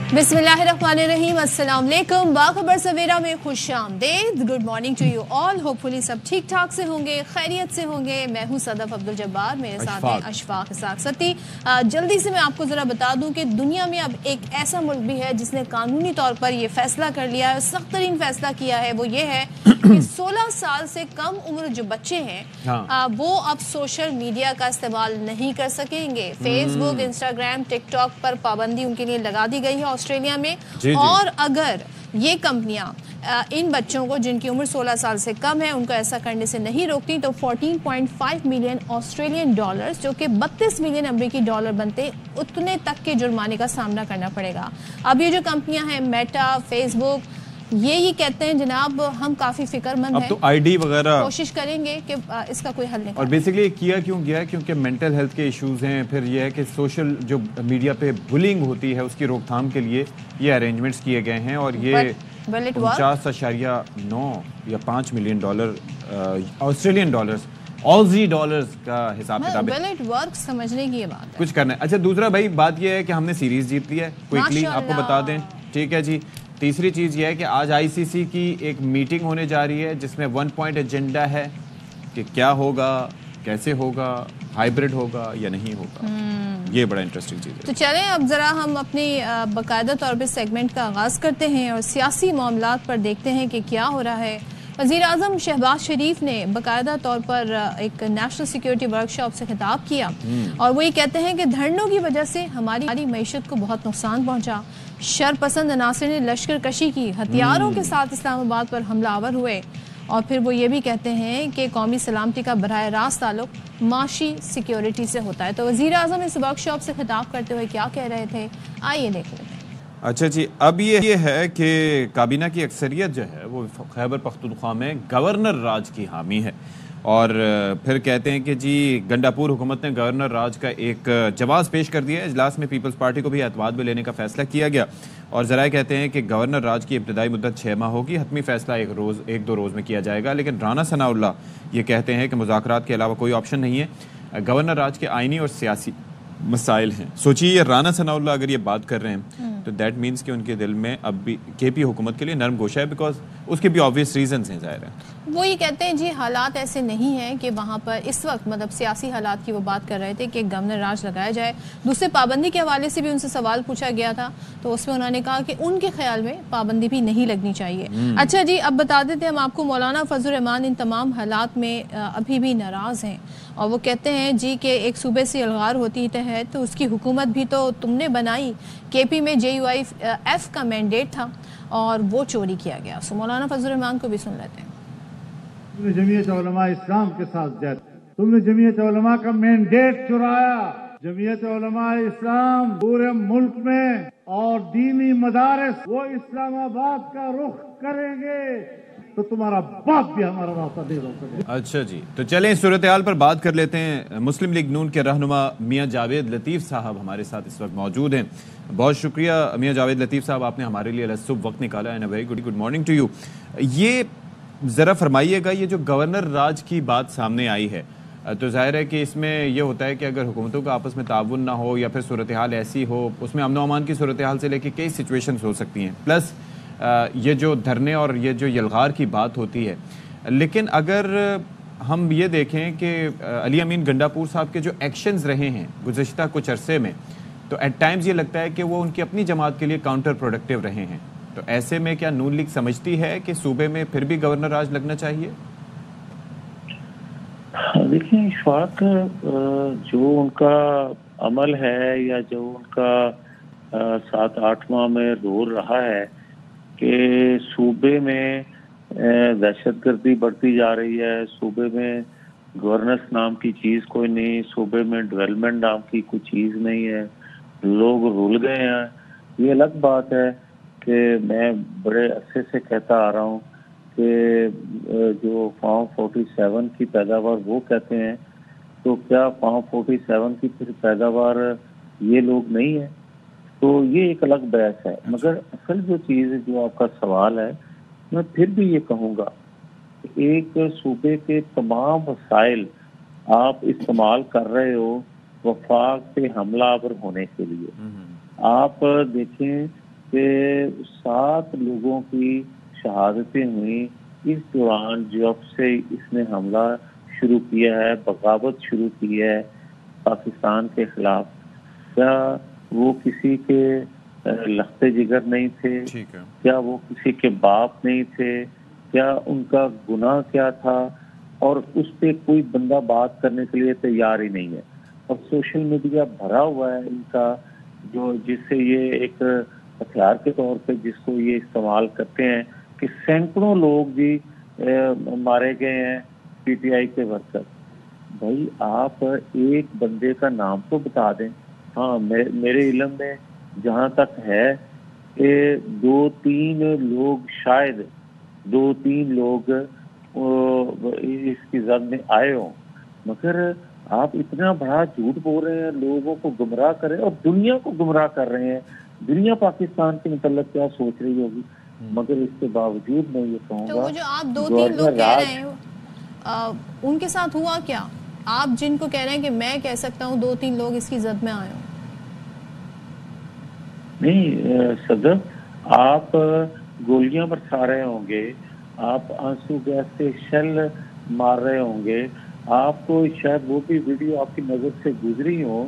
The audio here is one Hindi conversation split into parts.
बिस्मिल्लाहिर्रहमानिर्रहीम, अस्सलाम वालेकुम। बाखबर सवेरा में खुश आमदेद। Good morning to you all. Hopefully सब ठीक ठाक से होंगे, खैरियत से होंगे। मैं हूं सदफ अब्दुल जब्बार, मेरे साथ हैं अशफाक इसाक सती। जल्दी से मैं आपको ज़रा बता दूं कि दुनिया में अब एक ऐसा मुल्क भी है जिसने कानूनी तौर पर यह फैसला कर लिया है, सख्त तरीन फैसला किया है। वो ये है कि 16 साल से कम उम्र जो बच्चे हैं वो अब सोशल मीडिया का इस्तेमाल नहीं कर सकेंगे। फेसबुक, इंस्टाग्राम, टिकटॉक पर पाबंदी उनके लिए लगा दी गई है ऑस्ट्रेलिया में। और अगर ये कंपनियां इन बच्चों को जिनकी उम्र 16 साल से कम है उनको ऐसा करने से नहीं रोकती तो 14.5 मिलियन ऑस्ट्रेलियन डॉलर्स, जो कि 32 मिलियन अमेरिकी डॉलर बनते, उतने तक के जुर्माने का सामना करना पड़ेगा। अब ये जो कंपनियां हैं, मेटा, फेसबुक, ये कहते हैं जनाब हम काफी फिक्रमंद हैं, तो आईडी वगैरह कोशिश करेंगे कि इसका कोई हल निकालें। और बेसिकली किया क्यों गया, क्योंकि मेंटल हेल्थ के इश्यूज हैं। फिर यह है कि सोशल जो मीडिया पे बुलिंग होती है उसकी रोकथाम के लिए ये अरेंजमेंट्स किए गए हैं। और ये 49.9 या 5 million dollar Australian dollars, Aussie dollars का हिसाब किताब है। इट वर्क समझने की ये बात है। कुछ करना है। अच्छा, दूसरा भाई बात यह है कि हमने सीरीज जीत ली है, क्विकली आपको बता दें, ठीक है जी। तीसरी चीज यह है कि आज आईसीसी की एक मीटिंग होने जा रही है जिसमें 1 पॉइंट एजेंडा है कि क्या होगा, कैसे होगा, हाइब्रिड होगा या नहीं होगा। ये बड़ा इंटरेस्टिंग चीज है। तो चलें अब जरा हम अपनी बाकायदा तौर पर सेगमेंट का आगाज करते हैं और सियासी मामलात पर देखते हैं कि क्या हो रहा है। वज़ीर आज़म शहबाज शरीफ ने बाकायदा तौर पर एक नेशनल सिक्योरिटी वर्कशॉप से खिताब किया और वो ये कहते हैं कि धरनों की वजह से हमारी मईशत को बहुत नुकसान पहुंचा। शरपसंद अनासर ने लश्कर कशी की, हथियारों के साथ इस्लामाबाद पर हमलावर हुए। और फिर वो ये भी कहते हैं कि कौमी सलामती का बराह रास्त ताल्लुक माशी सिक्योरिटी से होता है। तो वज़ीर आज़म इस वर्कशॉप से खिताब करते हुए क्या कह रहे थे, आइए देख लेते हैं। अच्छा जी, अब ये है कि काबीना की अक्सरियत जो है वो खैबर पख्तूनख्वा में गवर्नर राज की हामी है। और फिर कहते हैं कि जी गंडापुर हुकूमत ने गवर्नर राज का एक जवाब पेश कर दिया है। इजलास में पीपल्स पार्टी को भी एतमाद में लेने का फैसला किया गया। और ज़राए कहते हैं कि गवर्नर राज की इब्तदाई मुद्दत 6 माह होगी, हतमी फैसला एक दो रोज़ में किया जाएगा। लेकिन राना सनाउल्लाह ये कहते हैं कि मुज़ाकरात के अलावा कोई ऑप्शन नहीं है। गवर्नर राज के आइनी और सियासी मसाइल हैं। सोचिए, ये राना सनाउल्लाह अगर ये बात कर रहे हैं तो दैट मीन्स कि उनके दिल में अब भी केपी हुकूमत के लिए नरम गोशा है, बिकॉज उसके भी ऑब्वियस रीजंस हैं, जाहिर है। वो ये कहते हैं जी हालात ऐसे नहीं हैं कि वहाँ पर इस वक्त, मतलब सियासी हालात की वो बात कर रहे थे कि गवर्नर राज लगाया जाए। दूसरे पाबंदी के हवाले से भी उनसे सवाल पूछा गया था तो उसमें उन्होंने कहा कि उनके ख्याल में पाबंदी भी नहीं लगनी चाहिए। अच्छा जी, अब बता देते हम आपको, मौलाना फजल रहमान इन तमाम हालात में अभी भी नाराज़ हैं और वो कहते हैं जी कि एक सूबे से अलगार होती है तो उसकी हुकूमत भी तो तुमने बनाई। केपी में JUIF का मैंडेट था और वो चोरी किया गया। सो मौलाना फजल रहमान को भी सुन लेते हैं। तुमने जमीयत उलमा इस्लाम के साथ जाए, तुमने जमीयत उलमा का मैंडेट चुराया। जमीयत उलमा इस्लाम पूरे मुल्क में और दीनी मदारस वो इस्लामाबाद का रुख करेंगे तो तुम्हारा बाप भी हमारा रास्ता नहीं रोक सकेगा। अच्छा जी, तो चलें इस सूरत हाल पर बात कर लेते हैं। मुस्लिम लीग नून के रहनुमा मियाँ जावेद लतीफ़ साहब हमारे साथ इस वक्त मौजूद हैं। बहुत शुक्रिया मियाँ जावेद लतीफ़ साहब, आपने हमारे लिए अलग वक्त निकाला है। Very good morning to you. ये ज़रा फरमाइएगा, ये जो गवर्नर राज की बात सामने आई है तो जाहिर है कि इसमें यह होता है कि अगर हुकूमतों का आपस में ताउन ना हो या फिर सूरत हाल ऐसी हो, उसमें अमन अमान की सूरत हाल से लेकर कई सिचुएशंस हो सकती हैं। प्लस ये जो धरने और ये जो यलगार की बात होती है। लेकिन अगर हम ये देखें कि अली अमीन गंडापुर साहब के जो एक्शंस रहे हैं गुज़श्ता कुछ अरसे में, तो एट टाइम्स ये लगता है कि वो उनकी अपनी जमात के लिए काउंटर प्रोडक्टिव रहे हैं। तो ऐसे में क्या नून लीग समझती है कि सूबे में फिर भी गवर्नर राज लगना चाहिए? देखिए इशफाक, जो उनका अमल है या जो उनका 7-8 माह में रोल रहा है कि सूबे में दहशतगर्दी बढ़ती जा रही है, सूबे में गवर्नेंस नाम की चीज़ कोई नहीं, सूबे में डेवलपमेंट नाम की कोई चीज़ नहीं है, लोग रुल गए हैं। ये अलग बात है कि मैं बड़े अरसे से कहता आ रहा हूँ कि जो फार्म 47 की पैदावार वो कहते हैं, तो क्या फार्म 47 की फिर पैदावार ये लोग नहीं है? तो ये एक अलग बहस है। मगर असल जो चीज़ जो आपका सवाल है, मैं फिर भी ये कहूँगा कि एक सूबे के तमाम वसाइल आप इस्तेमाल कर रहे हो वफाक पे हमलावर होने के लिए। आप देखें कि 7 लोगों की शहादतें हुई इस दौरान जब से इसने हमला शुरू किया है, बगावत शुरू की है पाकिस्तान के खिलाफ। क्या वो किसी के लख्ते जिगर नहीं थे? ठीक है। क्या वो किसी के बाप नहीं थे? क्या उनका गुनाह क्या था? और उस पे कोई बंदा बात करने के लिए तैयार ही नहीं है। और सोशल मीडिया भरा हुआ है इनका, जो जिससे ये एक हथियार के तौर पे जिसको ये इस्तेमाल करते हैं कि सैकड़ों लोग भी मारे गए हैं पीटीआई के वर्कर। भाई आप एक बंदे का नाम तो बता दें। हाँ, मेरे इल्म में जहाँ तक है कि 2-3 लोग, शायद 2-3 लोग इसकी जद में आए हों, मगर आप इतना बड़ा झूठ बोल रहे हैं, लोगों को गुमराह कर रहे हैं और दुनिया को गुमराह कर रहे हैं। दुनिया पाकिस्तान के मतलब क्या सोच रही होगी, मगर इसके बावजूद मैं ये कहूँगा, तो वो जो आप 2-3 लोग कह रहे हैं उनके साथ हुआ क्या? आप जिनको कह रहे हैं कि मैं कह सकता हूँ 2-3 लोग इसकी जद में आए हो। नहीं सदर, आप गोलियां बरसा रहे होंगे, आप आंसू गैस से शेल मार रहे होंगे, आपको शायद वो भी वीडियो आपकी नजर से गुजरी हो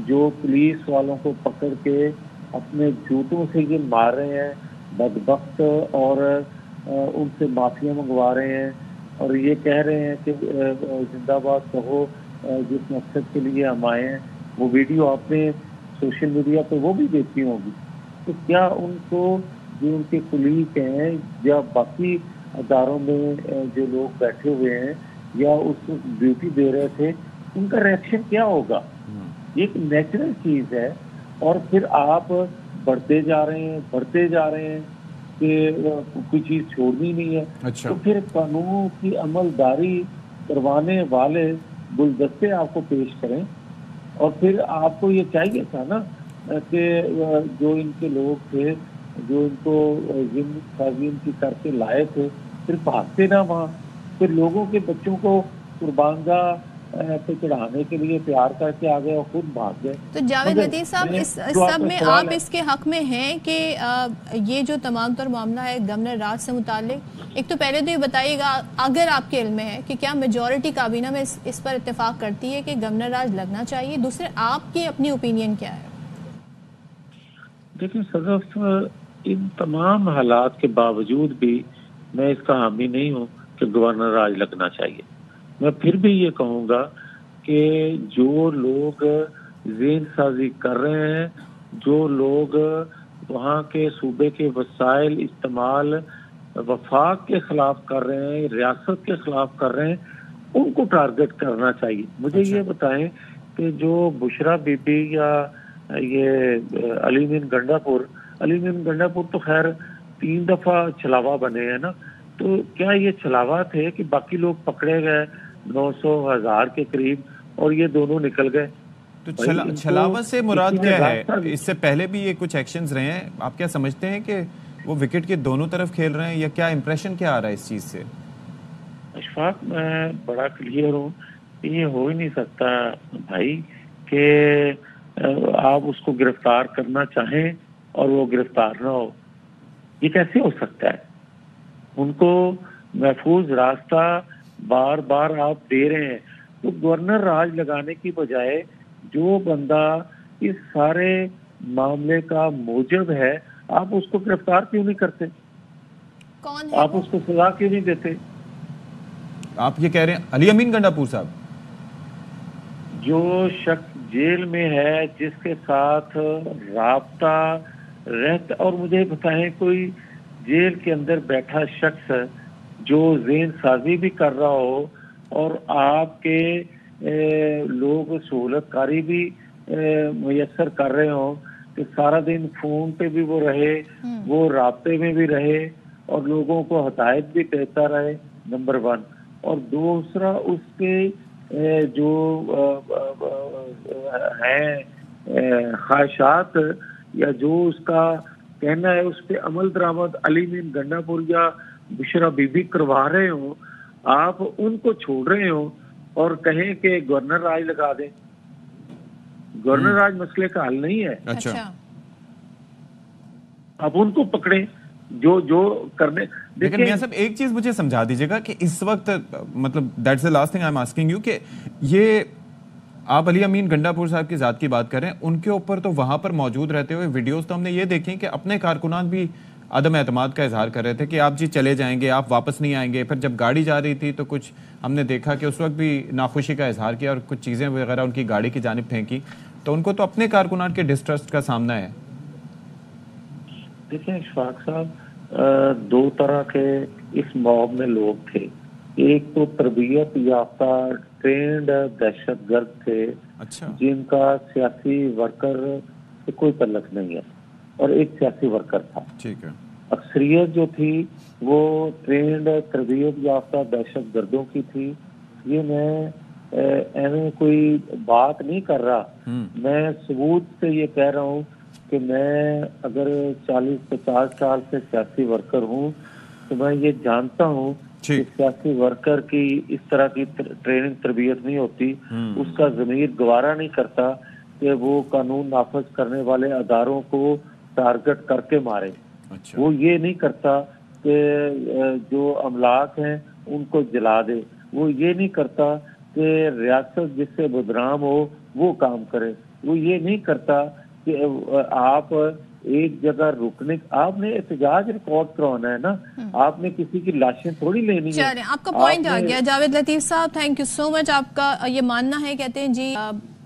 जो पुलिस वालों को पकड़ के अपने जूतों से ये मार रहे हैं बदबख्त, और उनसे माफिया मंगवा रहे हैं और ये कह रहे हैं कि जिंदाबाद कहो जिस मकसद के लिए हम आए हैं। वो वीडियो आपने सोशल मीडिया पे वो भी देखी होगी। तो क्या उनको, जो उनके कुलीग हैं या बाकी अदारों में जो लोग बैठे हुए हैं या उस ड्यूटी दे रहे थे, उनका रिएक्शन क्या होगा? ये एक नेचुरल चीज है। और फिर आप बढ़ते जा रहे हैं कि कोई चीज छोड़नी नहीं है। अच्छा। तो फिर कानून की अमलदारी करवाने वाले गुलदस्ते आपको पेश करें। और फिर आपको ये चाहिए था ना कि जो इनके लोग थे, जो इनको जिन साजिन की करके लाए थे, फिर भागते ना वहाँ, फिर लोगों के बच्चों को कुर्बानगा पे चढ़ाने के लिए तैयार करके आ गए और खुद भाग गए। तो जावेद लतीफ साहब, इस सब में आप इसके हक में हैं कि ये जो तमाम तर मामला है गवर्नर राज से मुतालिक, एक तो पहले तो ये बताइएगा अगर आपके इल्म में है कि क्या मेजॉरिटी काबीना में इस पर इत्तेफाक करती है कि गवर्नर राज लगना चाहिए? दूसरे, आपकी अपनी ओपिनियन क्या है? देखिए सदर, इन तमाम हालात के बावजूद भी मैं इसका हामी नहीं हूँ कि गवर्नर राज लगना चाहिए। मैं फिर भी ये कहूँगा कि जो लोग ज़हन साजी कर रहे हैं, जो लोग वहाँ के सूबे के वसाइल इस्तेमाल वफाक के खिलाफ कर रहे हैं, रियासत के खिलाफ कर रहे हैं, उनको टारगेट करना चाहिए। मुझे ये बताएं कि जो बुशरा बीबी या ये अलीमीन गंडापुर तो खैर 3 दफा छलावा बने हैं ना, तो क्या ये छलावा थे कि बाकी लोग पकड़े गए 900,000 के करीब और ये दोनों निकल गए? तो छलावा से मुराद क्या है? इससे पहले भी ये कुछ एक्शंस रहे हैं, आप क्या समझते हैं कि वो विकेट के दोनों तरफ खेल रहे हैं, या क्या इंप्रेशन क्या आ रहा है इस चीज से? अशफाक, मैं बड़ा क्लियर हूँ, ये हो ही नहीं सकता भाई कि आप उसको गिरफ्तार करना चाहें और वो गिरफ्तार ना हो। ये कैसे हो सकता है? उनको महफूज रास्ता बार बार आप दे रहे हैं। तो गवर्नर राज लगाने की बजाय जो बंदा इस सारे मामले का मूजब है, आप उसको गिरफ्तार क्यों नहीं करते? कौन है? आप उसको सजा क्यों नहीं देते? आप ये कह रहे हैं अली अमीन गंडापुर साहब? जो शख्स जेल में है, जिसके साथ राब्ता रहता, और मुझे बताएं कोई जेल के अंदर बैठा शख्स जो ज़हन साजी भी कर रहा हो और आपके लोग सहूलतकारी भी मुयस्सर कर रहे हो कि सारा दिन फोन पे भी वो रहे, वो राब्ते में भी रहे और लोगों को हदायत भी देता रहे, नंबर 1। और दूसरा, उसके जो हैं ख्वाहिशात या जो उसका कहना है उस पर अमल दरामद अलीमीन गंडापुर या बुशरा बीबी करवा रहे हो, आप उनको छोड़ रहे हो और कहें कि गवर्नर राज लगा दें। गवर्नर राज मसले का हल नहीं है। अच्छा। अब उनको पकड़े जो करने। लेकिन मियां साहब एक चीज मुझे समझा दीजिएगा कि इस वक्त मतलब that's the last thing I am asking you कि ये आप अली अमीन गंडापुर साहब की जात की बात करें, उनके ऊपर तो वहां पर मौजूद रहते हुए वीडियोस तो हमने ये देखे कि अपने कारकुनान भी अदम एतमाद का इजहार कर रहे थे कि आप जी चले जाएंगे, आप वापस नहीं आएंगे। फिर जब गाड़ी जा रही थी तो कुछ हमने देखा कि उस वक्त भी नाखुशी का इजहार किया और कुछ चीजें वगैरह उनकी गाड़ी की जानिब फेंकी। तो उनको तो अपने कारकुनान के डिस्ट्रस्ट का सामना है। देखिए इशफाक साहब, दो तरह के इस मॉब में लोग थे। एक तो तरबियत याफ्ता ट्रेंड दहशतगर्द थे, अच्छा, जिनका सियासी वर्कर से कोई तल्लुक नहीं है, और एक सियासी वर्कर था। ठीक है। अक्सरियत जो थी वो ट्रेंड तरबियत याफ्ता दहशतगर्दों की थी। ये मैं ऐसे कोई बात नहीं कर रहा, मैं सबूत से ये कह रहा हूँ कि मैं अगर 40-50 साल से सियासी वर्कर हूँ तो मैं ये जानता हूँ कि सियासी वर्कर की इस तरह की ट्रेनिंग तरबियत नहीं होती। उसका ज़मीर गवारा नहीं करता कि वो कानून नाफज करने वाले अदारों को टारगेट करके मारे। अच्छा। वो ये नहीं करता कि जो अमलाक हैं उनको जला दे। वो ये नहीं करता कि रियासत जिससे बदनाम हो वो काम करे। वो ये नहीं करता कि आप एक जगह रुकने, आपने एहतजाज रिकॉर्ड करवाना है ना, आपने किसी की लाशें थोड़ी लेनी है। चलिए, आपका पॉइंट आ गया जावेद लतीफ साहब, थैंक यू सो मच। आपका ये मानना है, कहते हैं जी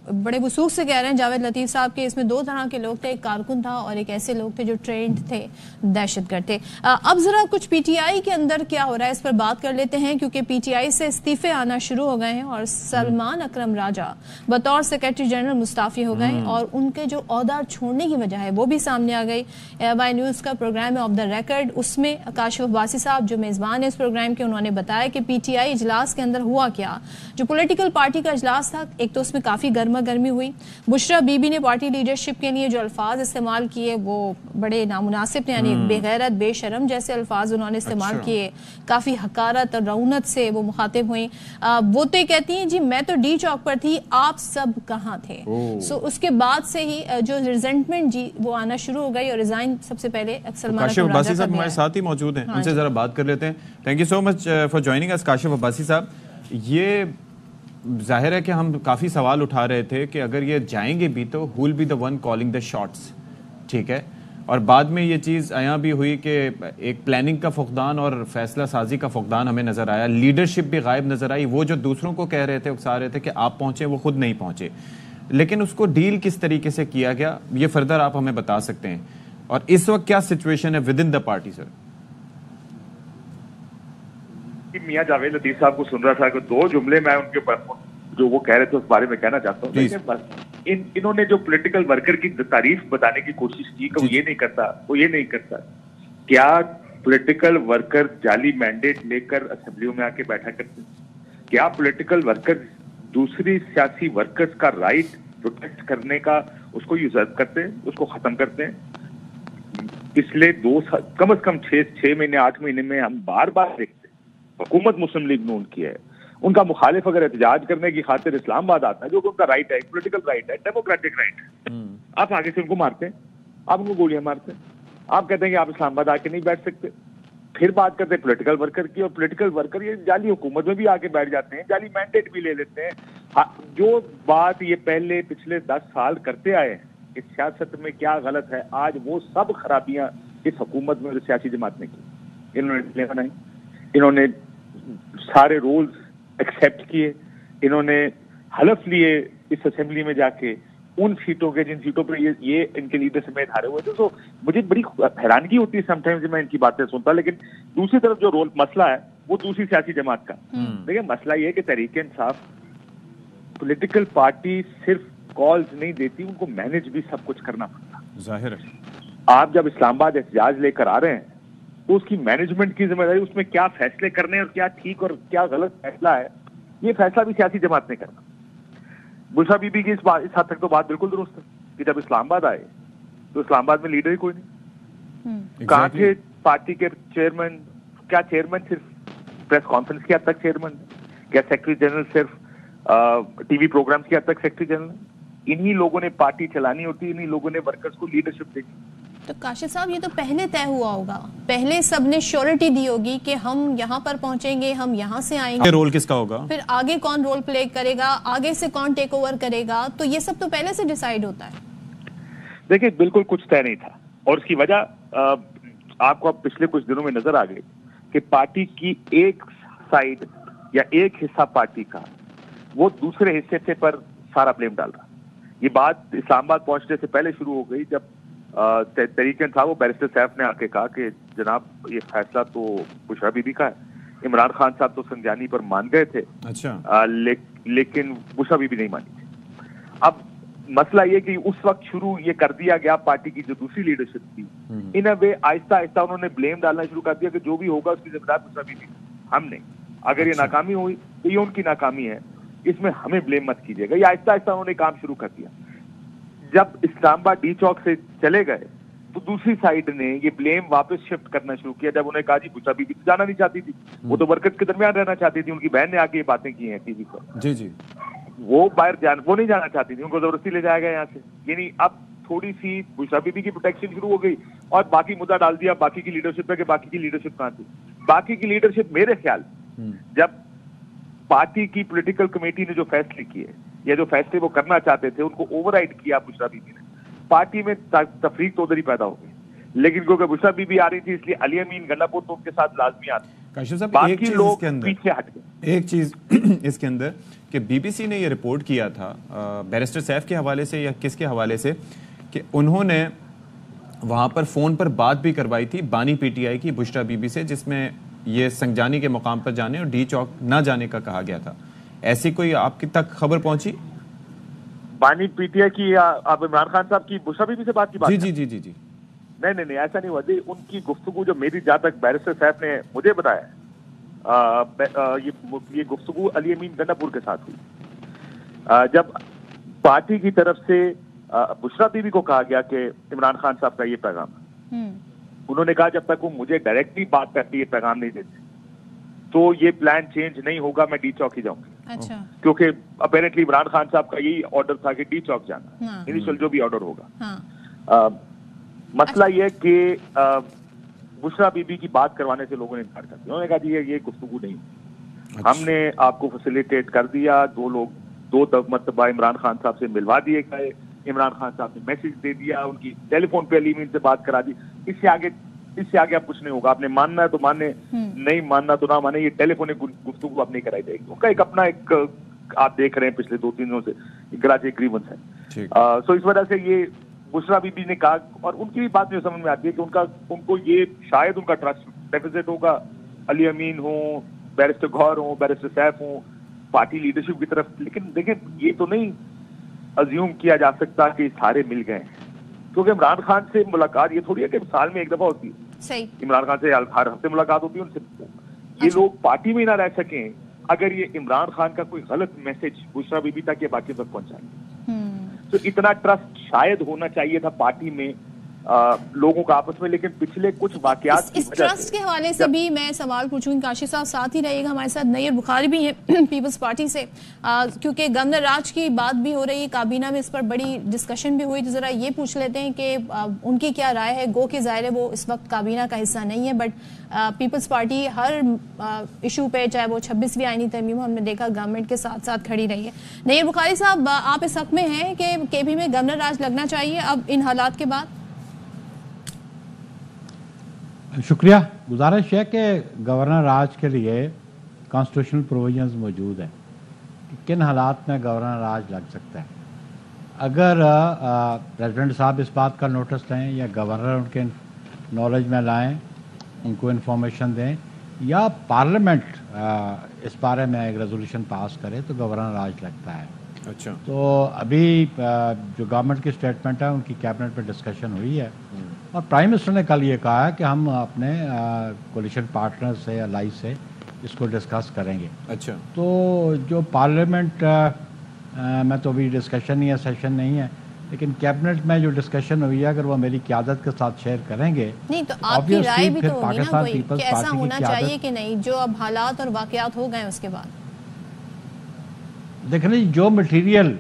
बड़े वसूख से कह रहे हैं जावेद लतीफ साहब के इसमें दो तरह के लोग थे, एक कारकुन था और एक ऐसे लोग थे जो ट्रेंड थे, दहशतगर्द थे। अब जरा कुछ पीटीआई के अंदर क्या हो रहा है इस पर बात कर लेते हैं, क्योंकि पीटीआई से इस्तीफे आना शुरू हो गए हैं और सलमान अकरम राजा बतौर सेक्रेटरी जनरल मुस्ताफी हो गए और उनके जो ओहदा छोड़ने की वजह है वो भी सामने आ गई। एयरबाई न्यूज का प्रोग्राम है ऑफ द रिकॉर्ड, उसमें काशिफ अब्बासी साहब जो मेजबान है इस प्रोग्राम के, उन्होंने बताया कि पीटीआई इजलास के अंदर हुआ क्या। जो पॉलिटिकल पार्टी का इजलास था, एक तो उसमें काफी गर्मी हुई। बुशरा बीबी ने पार्टी लीडरशिप के लिए जो अल्फाज इस्तेमाल किए वो बड़े नामुनासिब थे, यानी बेगैरत, बेशरम जैसे अल्फाज उन्होंने इस्तेमाल किए। काफी हकारत और रौनत से वो मुखातिब हुई। वो तो ये कहती हैं जी मैं तो डी चौक पर थी, आप सब कहाँ थे। सो उसके बाद से ही जो रिजेंटमेंट जी वो आना शुरू हो गई और रिजाइन सबसे पहले सलमान काशिफ अब्बासी साहब हमारे साथ ही मौजूद हैं, उनसे जरा बात कर लेते हैं। Thank you so much for joining us Kashif Abbasi साहब। ये जाहिर है कि हम काफ़ी सवाल उठा रहे थे कि अगर ये जाएंगे भी तो who will be the one calling the shots, ठीक है। और बाद में ये चीज़ आया भी हुई कि एक प्लानिंग का फुकदान और फैसला साजी का फुकदान हमें नज़र आया, लीडरशिप भी गायब नज़र आई। वो जो दूसरों को कह रहे थे, उकसा रहे थे कि आप पहुँचे, वो खुद नहीं पहुँचे। लेकिन उसको डील किस तरीके से किया गया ये फर्दर आप हमें बता सकते हैं, और इस वक्त क्या सिचुएशन है within the party sir? मियां जावेद लतीफ साहब को सुन रहा था कि दो जुमले मैं उनके जो वो कह रहे थे उस बारे में कहना चाहता हूँ। इन्होंने जो पॉलिटिकल वर्कर की तारीफ बताने की कोशिश की कि वो ये नहीं करता। क्या पॉलिटिकल वर्कर जाली मैंडेट लेकर असेंबलियों में आके बैठा करते? क्या पॉलिटिकल वर्कर दूसरी सियासी वर्कर्स का राइट प्रोटेक्ट करने का उसको यूजर्व करते हैं, उसको खत्म करते हैं? पिछले कम से कम 6 महीने 8 महीने में हम बार बार देखते हुकूमत मुस्लिम लीग नून की है, उनका मुखालिफ अगर एहतजाज करने की खातिर इस्लामाबाद आता है, जो उनका राइट है, पॉलिटिकल राइट है, डेमोक्रेटिक राइट है, आप आगे से उनको मारते हैं, आप उनको गोलियां मारते हैं, आप कहते हैं कि आप इस्लामाबाद आके नहीं बैठ सकते। फिर बात करते हैं पॉलिटिकल वर्कर की, और पॉलिटिकल वर्कर ये जाली हुकूमत में भी आके बैठ जाते हैं, जाली मैंडेट भी ले लेते हैं। जो बात ये पिछले 10 साल करते आए हैं कि सियासत में क्या गलत है, आज वो सब खराबियां इस हुकूमत में सियासी जमात ने की। इन्होंने बनाई, इन्होंने सारे रूल्स एक्सेप्ट किए, इन्होंने हलफ लिए इस असेंबली में जाके उन सीटों के जिन सीटों पर ये इनके लीडर समेत हारे हुए थे। तो मुझे बड़ी हैरानगी होती है समटाइम्स मैं इनकी बातें सुनता, लेकिन दूसरी तरफ जो मसला है वो दूसरी सियासी जमात का। देखिए मसला ये है कि तहरीक इंसाफ पॉलिटिकल पार्टी सिर्फ कॉल्स नहीं देती, उनको मैनेज भी सब कुछ करना पड़ता। जाहिर है आप जब इस्लामाबाद एहतजाज लेकर आ रहे हैं तो उसकी मैनेजमेंट की जिम्मेदारी, उसमें क्या फैसले करने और क्या ठीक और क्या गलत फैसला है, ये फैसला भी सियासी जमात ने करना। बुशरा बीबी की इस हद तक तो बात बिल्कुल दुरुस्त है कि जब इस्लामाबाद आए तो इस्लामाबाद में लीडर ही कोई नहीं। कहाँ थे पार्टी के चेयरमैन? क्या चेयरमैन सिर्फ प्रेस कॉन्फ्रेंस की हद तक चेयरमैन? क्या सेक्रेटरी जनरल सिर्फ टीवी प्रोग्राम्स की हद तक सेक्रेटरी जनरल? इन्हीं लोगों ने पार्टी चलानी होती है, इन्हीं लोगों ने वर्कर्स को लीडरशिप देनी। तो काशिफ साहब ये तो पहले तय हुआ होगा, पहले सबने श्योरिटी दी होगी कि हम यहाँ पर पहुंचेंगे, हम यहाँ से आएंगे। रोल किसका होगा, फिर आगे कौन रोल प्ले करेगा, आगे से कौन टेक ओवर करेगा, तो ये सब तो पहले से डिसाइड होता है। देखिए बिल्कुल कुछ तय नहीं था, और उसकी वजह आपको अब पिछले कुछ दिनों में नजर आ गई कि पार्टी की एक साइड या एक हिस्सा पार्टी का वो दूसरे हिस्से पर सारा ब्लेम डाल रहा। ये बात इस्लामाबाद पहुंचने से पहले शुरू हो गई, जब तहरीक इंसाफ वो बैरिस्टर सैफ ने आके कहा कि जनाब ये फैसला तो बुशरा बीबी का है। इमरान खान साहब तो संजानी पर मान गए थे, अच्छा, लेकिन बुशरा बीबी नहीं मानी थी। अब मसला ये कि उस वक्त शुरू ये कर दिया गया, पार्टी की जो दूसरी लीडरशिप थी इन अ वे आहिस्ता आहिस्ता उन्होंने ब्लेम डालना शुरू कर दिया कि जो भी होगा उसकी जिम्मेदार बुशरा बीबी, हम नहीं। अगर ये नाकामी हुई तो ये उनकी नाकामी है, इसमें हमें ब्लेम मत कीजिएगा। ये आहिस्ता आहिस्ता उन्होंने काम शुरू कर दिया। जब इस्लामाबाद डी चौक से चले गए तो दूसरी साइड ने ये ब्लेम वापस शिफ्ट करना शुरू किया। जब उन्हें कहा जी बुशरा बीबी तो जाना नहीं चाहती थी, वो तो वर्कर्स के दरमियान रहना चाहती थी, उनकी बहन ने आके ये बातें की हैं टीवी पर। जी जी, वो वो नहीं जाना चाहती थी, उनको जबरदस्ती ले जाया गया यहाँ से। यानी अब थोड़ी सी बुशरा बीबी की प्रोटेक्शन शुरू हो गई और बाकी मुद्दा डाल दिया बाकी की लीडरशिप पे कि बाकी की लीडरशिप कहाँ थी। बाकी की लीडरशिप मेरे ख्याल जब पार्टी की पॉलिटिकल कमेटी ने जो फैसले किए या जो फैसले वो करना चाहते थे उनको ओवरराइड किया बुशरा बीबी ने, पार्टी में तफरीक तो उधर ही पैदा हो गई। लेकिन क्योंकि बुशरा बीबी आ रही थी इसलिए अली अमीन गंडापुर तो उनके साथ लाजमी आते, बाकी लोग पीछे हट गए। एक चीज इसके अंदर कि बीबीसी ने ये रिपोर्ट किया था बैरिस्टर सैफ के हवाले से या किसके हवाले से कि उन्होंने वहां पर फोन पर बात भी करवाई थी बानी पीटीआई की बुशरा बीबी से, जिसमें ये संजानी के मुकाम पर जाने और डी चौक न जाने का कहा गया था। ऐसी कोई आपकी तक खबर पहुंची? बानी पीटीआई की आप इमरान खान साहब की बुशरा बीबी से बात की बात? जी जी जी जी जी, नहीं ऐसा नहीं हुआ। उनकी गुफ्तगू जो मेरी जहां तक बैरिस्टर सैफ ने मुझे बताया, ये गुफ्तगू अली अमीन गंडापुर के साथ हुई। जब पार्टी की तरफ से बुशरा बीबी को कहा गया कि इमरान खान साहब का ये पैगाम, उन्होंने कहा जब तक वो मुझे डायरेक्टली बात करके ये पैगाम नहीं देते तो ये प्लान चेंज नहीं होगा, मैं डी चौक ही जाऊंगी। अच्छा। क्योंकि अपेरेंटली इमरान खान साहब का यही ऑर्डर था कि डी चौक जाना, हाँ। इनिशियल जो भी ऑर्डर होगा। हाँ। मसला ये कि बुशरा बीबी की बात करवाने से लोगों ने इनकार कर दिया। उन्होंने कहा जी ये गुफ्तगू नहीं, अच्छा। हमने आपको फैसिलिटेट कर दिया। दो मरतबा इमरान खान साहब से मिलवा दिए गए, इमरान खान साहब ने मैसेज दे दिया, उनकी टेलीफोन पे अली अमीन से बात करा दी। इससे आगे अब कुछ नहीं होगा। आपने मानना है तो माने, नहीं मानना तो ना माने, ये टेलीफोनिक गुफ्तगू अब नहीं कराई जाएगी। उनका एक अपना आप देख रहे हैं पिछले 2-3 दिनों से कराची ग्रीवेंस है। सो इस वजह से ये बुशरा बीबी ने कहा, और उनकी भी बात मुझे समझ में आती है कि उनको ये शायद उनका ट्रस्ट डेफिसिट होगा। अली अमीन हो, बैरिस्टर गौहर हो, बैरिस्टर सैफ हो, पार्टी लीडरशिप की तरफ। लेकिन देखिए ये तो नहीं अज्यूम किया जा सकता कि सारे मिल गए, क्योंकि इमरान खान से मुलाकात ये थोड़ी है कि साल में एक दफा होती है। सही। इमरान खान से हर हफ्ते मुलाकात होती है उनसे। ये लोग पार्टी में ना रह सकें अगर ये इमरान खान का कोई गलत मैसेज बुशरा बीबी तक या बाकी तक पहुंचाए। तो इतना ट्रस्ट शायद होना चाहिए था पार्टी में लोगों का आपस में। लेकिन पिछले कुछ वाकयात इस ट्रस्ट के हवाले से भी मैं सवाल पूछूंगी। काशिफ साहब साथ ही रहिएगा, हमारे साथ नैयर बुखारी भी हैं पीपल्स पार्टी से, क्योंकि गवर्नर राज की बात भी हो रही है, काबीना में इस पर बड़ी डिस्कशन भी हुई। तो जरा ये पूछ लेते हैं कि उनकी क्या राय है। गो के ज़ाहिर है वो इस वक्त काबीना का हिस्सा नहीं है, बट पीपल्स पार्टी हर इशू पे, चाहे वो 26वीं आईनी तरमीम हो, हमने देखा गवर्नमेंट के साथ साथ खड़ी रही है। नैयर बुखारी साहब, आप इस हक में हैं कि केपी में गवर्नर राज लगना चाहिए अब इन हालात के बाद? शुक्रिया। गुजारिश है कि गवर्नर राज के लिए कॉन्स्टिट्यूशनल प्रोविजंस मौजूद हैं कि किन हालात में गवर्नर राज लग सकता है। अगर प्रेसिडेंट साहब इस बात का नोटिस लें या गवर्नर उनके नॉलेज में लाएं, उनको इन्फॉर्मेशन दें, या पार्लियामेंट इस बारे में एक रेजोल्यूशन पास करे तो गवर्नर राज लगता है। अच्छा। तो अभी जो गवर्नमेंट की स्टेटमेंट है उनकी कैबिनेट में डिस्कशन हुई है और प्राइम मिनिस्टर ने कल ये कहा है कि हम अपने कोलिशन पार्टनर से, अलाई से इसको डिस्कस करेंगे। अच्छा। तो जो पार्लियामेंट में तो अभी डिस्कशन नहीं है, सेशन नहीं है, लेकिन कैबिनेट में जो डिस्कशन हुई है अगर वो मेरी क़यादत के साथ शेयर करेंगे, नहीं तो आपकी राय भी तो होगी ना कोई कि ऐसा होना चाहिए कि नहीं, जो अब हालात और वाकयात हो गए उसके बाद। देखने जो मटेरियल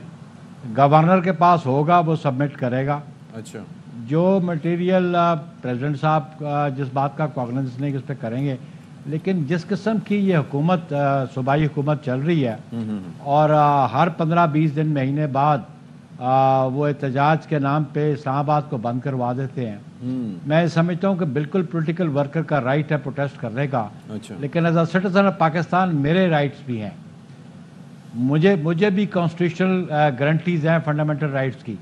गवर्नर के पास होगा वो सबमिट करेगा। अच्छा। जो मटेरियल प्रेसिडेंट साहब जिस बात का कॉग्निजेंस नहीं उस पर करेंगे, लेकिन जिस किस्म की ये हुकूमत सूबाई हुकूमत चल रही है और हर 15-20 दिन महीने बाद वो एहतजाज के नाम पे इस्लामाबाद को बंद करवा देते हैं। मैं समझता हूँ कि बिल्कुल पॉलिटिकल वर्कर का राइट है प्रोटेस्ट करने का। अच्छा। लेकिन as a citizen of Pakistan मेरे राइट्स भी हैं, मुझे भी कॉन्स्टिट्यूशनल गारंटीज हैं फंडामेंटल राइट्स की,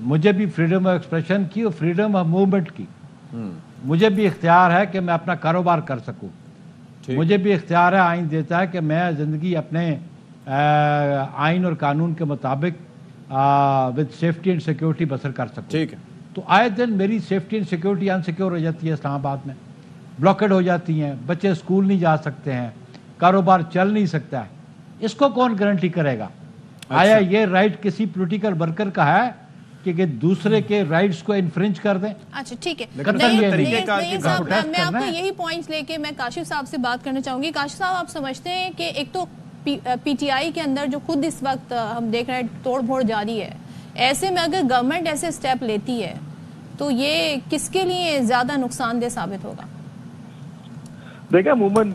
मुझे भी फ्रीडम ऑफ एक्सप्रेशन की और फ्रीडम ऑफ मूवमेंट की, मुझे भी इख्तियार है कि मैं अपना कारोबार कर सकूं, मुझे भी इख्तियार है, आइन देता है कि मैं ज़िंदगी अपने आइन और कानून के मुताबिक विद सेफ्टी एंड सिक्योरिटी बसर कर सकूं। ठीक है। तो आए दिन मेरी सेफ्टी एंड सिक्योरिटी अनसिक्योर हो जाती है, इस्लामाबाद में ब्लॉकेड हो जाती हैं, बच्चे स्कूल नहीं जा सकते हैं, कारोबार चल नहीं सकता है, इसको कौन गारंटी करेगा? अच्छा। आया ये राइट किसी पॉलिटिकल वर्कर का है कि दूसरे के राइट्स को इन्फ्रिंज कर दें? अच्छा ठीक है, मैं आपको यही पॉइंट्स लेके मैं काशिफ साहब से बात करना चाहूंगी। काशिफ साहब, आप समझते हैं कि एक तो पीटीआई के अंदर जो खुद इस वक्त हम देख रहे हैं तोड़ फोड़ जारी है, ऐसे में अगर गवर्नमेंट ऐसे स्टेप लेती है तो ये किसके लिए ज्यादा नुकसानदेह साबित होगा? देखिए अमूमन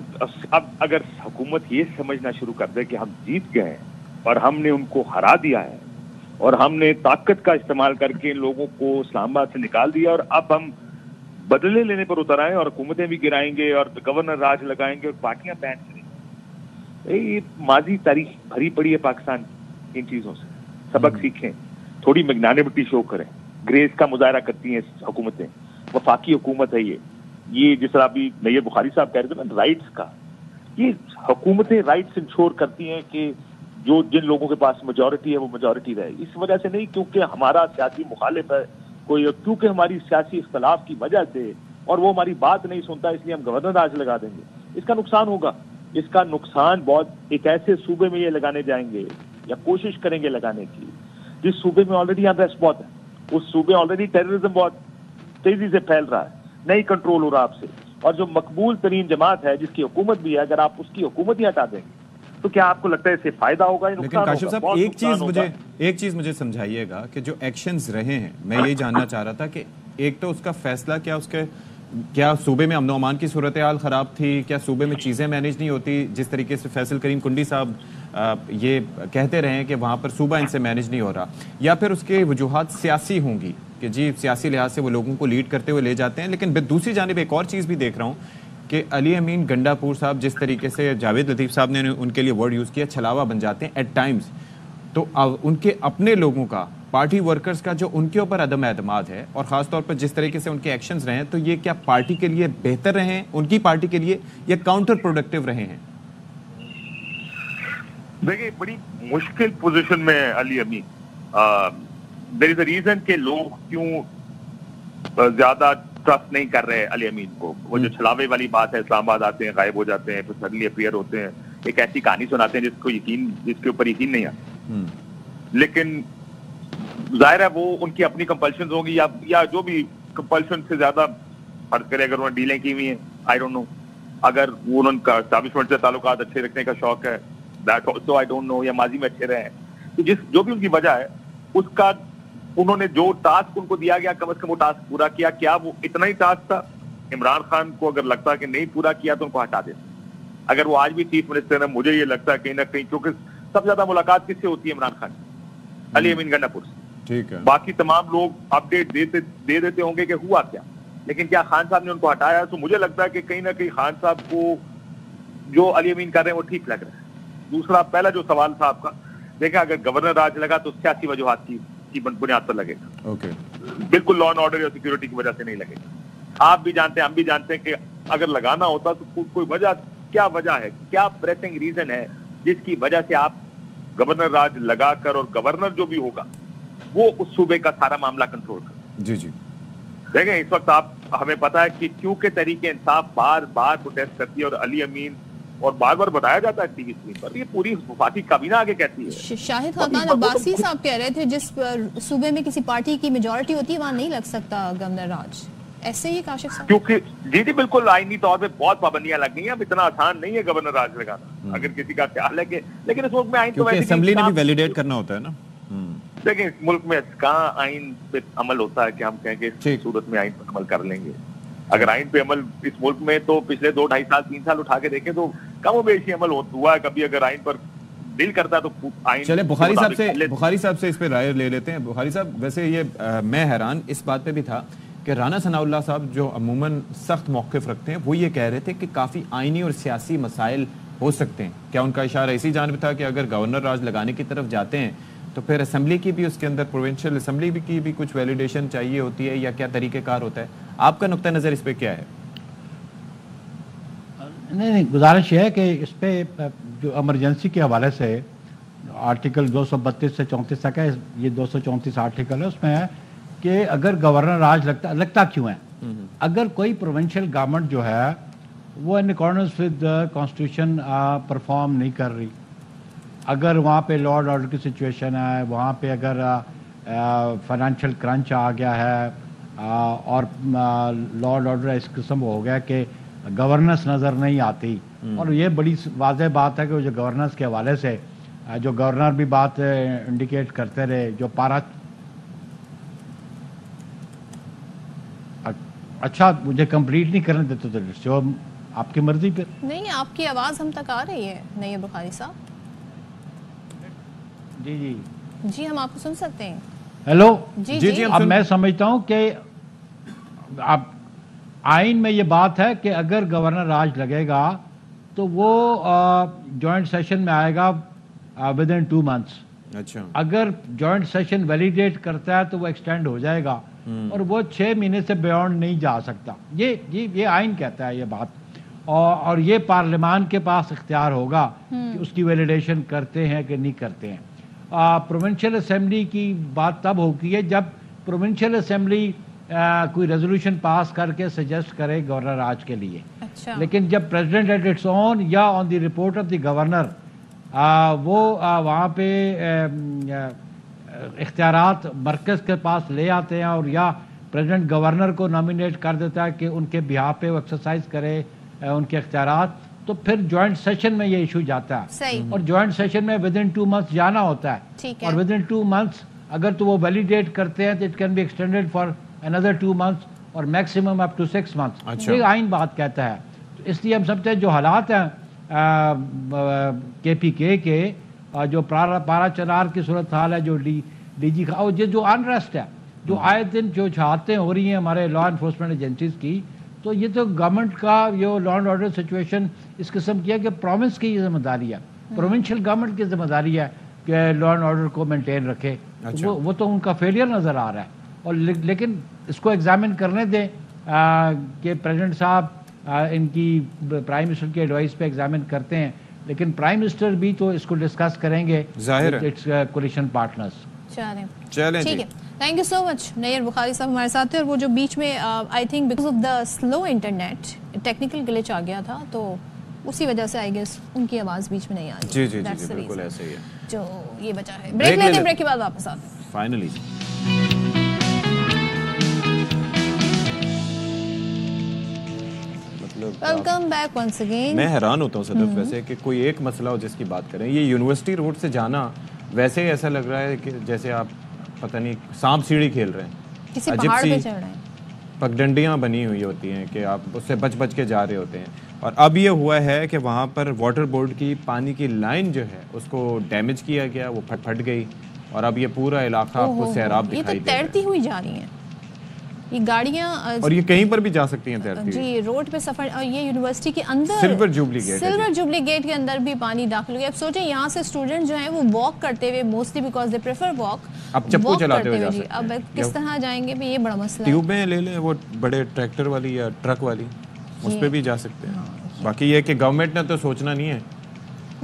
अब अगर हुकूमत ये समझना शुरू कर दे कि हम जीत गए हैं और हमने उनको हरा दिया है और हमने ताकत का इस्तेमाल करके इन लोगों को इस्लामाबाद से निकाल दिया और अब हम बदले लेने पर उतर आए और हुकूमतें भी गिराएंगे और गवर्नर राज लगाएंगे और पार्टियां बैन करेंगे, ये माजी तारीख भरी पड़ी है पाकिस्तान इन चीजों से। सबक सीखें, थोड़ी मैग्नानिमिटी शो करें, ग्रेस का मुजाहरा करती हैं हुकूमतें, वफाकी हुकूमत है ये जिस तरह अभी नैयर बुखारी साहब कह रहे थे ना राइट्स का, ये हुकूमतें राइट्स इंश्योर करती हैं कि जो जिन लोगों के पास मेजॉरिटी है वो मेजॉरिटी रहे। इस वजह से नहीं क्योंकि हमारा सियासी मुखालिफ है कोई, क्योंकि हमारी सियासी इख्तलाफ की वजह से और वो हमारी बात नहीं सुनता इसलिए हम गवर्नर राज लगा देंगे। इसका नुकसान होगा, इसका नुकसान बहुत एक ऐसे सूबे में ये लगाने जाएंगे या कोशिश करेंगे लगाने की जिस सूबे में ऑलरेडी अनरेस्ट बहुत है, उस सूबे ऑलरेडी टेररिज्म बहुत तेजी से फैल रहा है, नहीं कंट्रोल हो रहा आपसे, और जो मकबूल तरीन जमात है जिसकी हुकूमत भी है, अगर आप उसकी हुकूमत ही हटा देंगे तो क्या आपको लगता है इससे फायदा होगा? लेकिन काशिफ साहब एक चीज मुझे समझाइएगा कि जो एक्शंस रहे हैं, मैं यही जानना चाह रहा था कि एक तो उसका फैसला क्या सूबे में अमन अमान की सूरत हाल खराब थी, क्या सूबे में चीजें मैनेज नहीं होती, जिस तरीके से फैसल करीम कुंडी साहब ये कहते रहे हैं कि वहां पर सूबा इनसे मैनेज नहीं हो रहा, या फिर उसके वजूहात सियासी होंगी कि जी सियासी लिहाज से वो लोगों को लीड करते हुए ले जाते हैं। लेकिन दूसरी जानिब एक और चीज भी देख रहा हूँ कि अली अमीन गंडापुर साहब जिस तरीके से जावेद लतीफ़ साहब ने उनके लिए वर्ड यूज़ किया, छलावा बन जाते हैं एट टाइम्स, तो उनके अपने लोगों का, पार्टी वर्कर्स का जो उनके ऊपर अदम एतमाद है और ख़ासतौर पर जिस तरीके से उनके एक्शंस रहे हैं, तो ये क्या पार्टी के लिए बेहतर रहे हैं, उनकी पार्टी के लिए, या काउंटर प्रोडक्टिव रहे हैं? देखिए बड़ी मुश्किल पोजीशन में अली अमीन, देयर इज अ रीजन कि लोग क्यों ज्यादा ट्रस्ट नहीं कर रहे अली अमीन को। वो जो छलावे वाली बात है, इस्लामाबाद आते हैं, गायब हो जाते हैं, फिर सडनली अपीयर होते हैं, एक ऐसी कहानी सुनाते हैं जिसके ऊपर यकीन नहीं आता। लेकिन जाहिर है वो उनकी अपनी कंपल्शन होगी या जो भी कंपल्शन से ज्यादा फर्ज करे अगर उन्होंने डीलें की हुई हैं, आई डोंट नो, अगर वो उनका एस्टैब्लिशमेंट से ताल्लुकात अच्छे रखने का शौक है, that also I don't know, या माजी में अच्छे रहे हैं, तो जो भी उनकी वजह है उसका उन्होंने जो टास्क उनको दिया गया कम से कम वो टास्क पूरा किया। क्या वो इतना ही टास्क था? इमरान खान को अगर लगता कि नहीं पूरा किया तो उनको हटा देते। अगर वो आज भी चीफ मिनिस्टर है, मुझे ये लगता है कहीं ना कहीं, क्योंकि सबसे ज्यादा मुलाकात किससे होती है इमरान खान, अली अमीन गंडापुर से, ठीक है, बाकी तमाम लोग अपडेट दे देते होंगे कि हुआ क्या, लेकिन क्या खान साहब ने उनको हटाया? तो मुझे लगता है कि कहीं ना कहीं खान साहब को जो अली अमीन कर रहे हैं वो ठीक लग रहा है। दूसरा, पहला जो सवाल था आपका, देखा अगर गवर्नर राज लगा तो सियासी वजूहात की बुनियाद पर लगेगा। ओके, बिल्कुल लॉ एंड ऑर्डर या सिक्योरिटी की वजह से नहीं लगेगा। आप भी जानते हैं, हम भी जानते हैं कि अगर लगाना होता तो कोई वजह, क्या वजह है, क्या प्रेसिंग रीजन है जिसकी वजह से आप गवर्नर राज लगाकर, और गवर्नर जो भी होगा वो उस सूबे का सारा मामला कंट्रोल कर। जी देखें, इस वक्त हमें पता है कि क्योंकि तहरीक इंसाफ बार बार प्रोटेस्ट करती है और अली अमीन और बार बार बताया जाता है टीवी स्क्रीन पर, ये पूरी वफाकी काबीना आगे कहती है। शाहिद खान अब्बासी साहब कह रहे थे जिस सूबे में किसी पार्टी की मेजॉरिटी होती है वहां नहीं लग सकता गवर्नर राज, ऐसे ही काशिफ साहब? क्योंकि जी बिल्कुल आईनी तौर पे बहुत पाबंदियां लग गई हैं, अब इतना आसान नहीं है गवर्नर राज लगाना अगर किसी का ख्याल है कि, लेकिन इस वक्त में आईन तो असेंबली ने भी वैलिडेट करना होता है ना। देखिए इस मुल्क में कहाँ आइन पे अमल होता है कि हम कहें कि इस सूरत में आइन पर अमल कर लेंगे। अगर आइन पे अमल इस मुल्क में तो पिछले 2, 2.5 साल 3 साल उठा के देखें तो कम बेशी अमल हुआ है। कभी अगर आइन पर दिल करता है तो आइन। चले बुखारी साहब से इस पे राय ले लेते हैं। बुखारी साहब, वैसे ये मैं हैरान इस बात पे भी था कि राना सनाउल्लाह साहब जो अमूमन सख्त मौक़िफ़ रखते हैं, वो ये कह रहे थे कि काफ़ी आइनी और सियासी मसाइल हो सकते हैं। क्या उनका इशारा इसी जानिब था कि अगर गवर्नर राज लगाने की तरफ जाते हैं तो फिर असेंबली की भी, उसके अंदर प्रोविंशियल असेंबली की भी कुछ वैलिडेशन चाहिए होती है, या क्या तरीक़ेकार होता है? आपका नुक्ता नज़र इस पर क्या है? नहीं, गुजारिश है कि इस पर जो इमरजेंसी के हवाले से आर्टिकल 232 से 34 तक है, ये 234 आर्टिकल है, उसमें है कि अगर गवर्नर राज लगता क्यों है, अगर कोई प्रोविंशियल गवर्नमेंट जो है वो in accordance with constitution perform नहीं कर रही, अगर वहाँ पे लॉ एंड ऑर्डर की सिचुएशन है, वहाँ पे अगर फाइनेंशियल क्रंच आ गया है और लॉ एंड ऑर्डर इस किस्म हो गया कि गवर्नेंस नज़र नहीं आती, और ये बड़ी वाज़ेह बात है कि जो गवर्नेंस के हवाले से जो गवर्नर भी बात इंडिकेट करते रहे, जो अच्छा मुझे कंप्लीट नहीं करने देते तो जो आपकी मर्जी पे। नहीं, आपकी आवाज़ हम तक आ रही है नहीं बुखारी साहब? जी जी जी, हम आपको सुन सकते हैं। हेलो जी जी, अब मैं समझता हूँ कि अब आइन में ये बात है कि अगर गवर्नर राज लगेगा तो वो जॉइंट सेशन में आएगा विद इन 2 मंथ्स। अच्छा, अगर जॉइंट सेशन वैलिडेट करता है तो वो एक्सटेंड हो जाएगा और वो 6 महीने से बियॉन्ड नहीं जा सकता। ये आइन कहता है ये बात, और ये पार्लियामान के पास इख्तियार होगा कि उसकी वैलिडेशन करते हैं कि नहीं करते हैं। प्रोविंशियल असेंबली की बात तब होगी है जब प्रोविंशियल असेंबली कोई रेजोल्यूशन पास करके सजेस्ट करे गवर्नर राज के लिए। अच्छा। लेकिन जब प्रेसिडेंट एट इट्स ओन या on the report of the governor वो वहाँ पे इख्तियारात मरकज़ के पास ले आते हैं और या प्रेसिडेंट गवर्नर को नॉमिनेट कर देता है कि उनके बिहाफ पे वो एक्सरसाइज करे उनके इख्तियारात, तो फिर जॉइंट सेशन में ये इशू जाता है। सही। और जॉइंट सेशन में विद इन 2 मंथ्स जाना होता है, और विद इन 2 मंथ्स अगर तो वो वैलिडेट करते हैं तो it can be extended for another 2 months और मैक्सिमम अप टू 6 मंथ्स। अच्छा। ये आइन बात कहता है। तो इसलिए हम समझते हैं जो हालात हैं KPK के जो पारा चनार की सूरत हाल है, जो DG का, और जो अनरेस्ट है, जो आए दिन जो चाहते हो रही हैं हमारे लॉ इन्फोर्समेंट एजेंसीज की, तो ये तो गवर्नमेंट का जो लॉ एंड ऑर्डर सिचुएशन इस किस्म की है कि प्रोविंस की जिम्मेदारी है, प्रोविंशियल गवर्नमेंट की जिम्मेदारी है कि लॉ एंड ऑर्डर को मेंटेन रखे। अच्छा। वो तो उनका फेलियर नज़र आ रहा है। और लेकिन इसको एग्जामिन करने दें कि प्रेसिडेंट साहब इनकी प्राइम मिनिस्टर की एडवाइस पे एग्जामिन करते हैं, लेकिन प्राइम मिनिस्टर भी तो इसको डिस्कस करेंगे इट्स कोलिशन पार्टनर्स। चलें ठीक है, thank you so much. Nayyar Bukhari sahab हमारे साथ थे, और वो जो बीच में I think because of the slow internet technical glitch आ गया था, तो उसी वजह से आई गेस उनकी आवाज़ बीच में नहीं आ रही। जी जी जी, बिल्कुल ऐसे ही है जो ये बचा है। ब्रेक लेते हैं, ब्रेक के बाद वापस आते हैं finally. Welcome back once again. मैं हैरान होता हूँ सदफ वैसे कि कोई एक मसला हो जिसकी बात करें, ये यूनिवर्सिटी रोड से जाना वैसे ही ऐसा लग रहा है कि जैसे आप पता नहीं सांप सीढ़ी खेल रहे हैं, किसी पहाड़ पे चढ़ रहे हैं। पगडंडियाँ बनी हुई होती हैं कि आप उससे बच बच के जा रहे होते हैं। और अब ये हुआ है कि वहाँ पर वाटर बोर्ड की पानी की लाइन जो है उसको डैमेज किया गया, वो फट गई, और अब ये पूरा इलाका आपको सैराब दिखाई दे रहा है। ये तो तैरती हुई जा रही हैं ये गाड़ियाँ, और ये कहीं पर भी जा सकती हैं तैरती जी रोड पे सफर। और ये यूनिवर्सिटी के अंदर सिल्वर जुबली गेट के अंदर भी पानी दाखिल हो गया। अब सोचें यहाँ से स्टूडेंट जो हैं वो वॉक करते हुए, mostly because they prefer walk, अब चप्पू चलाते हुए जा सकते हैं। अब किस तरह जाएंगे भी, ये बड़ा मसला है। ट्यूबें ले लें, वो बड़े ट्रैक्टर वाली या ट्रक वाली, उस पर भी जा सकते हैं। बाकी ये कि गवर्नमेंट ने तो सोचना नहीं है,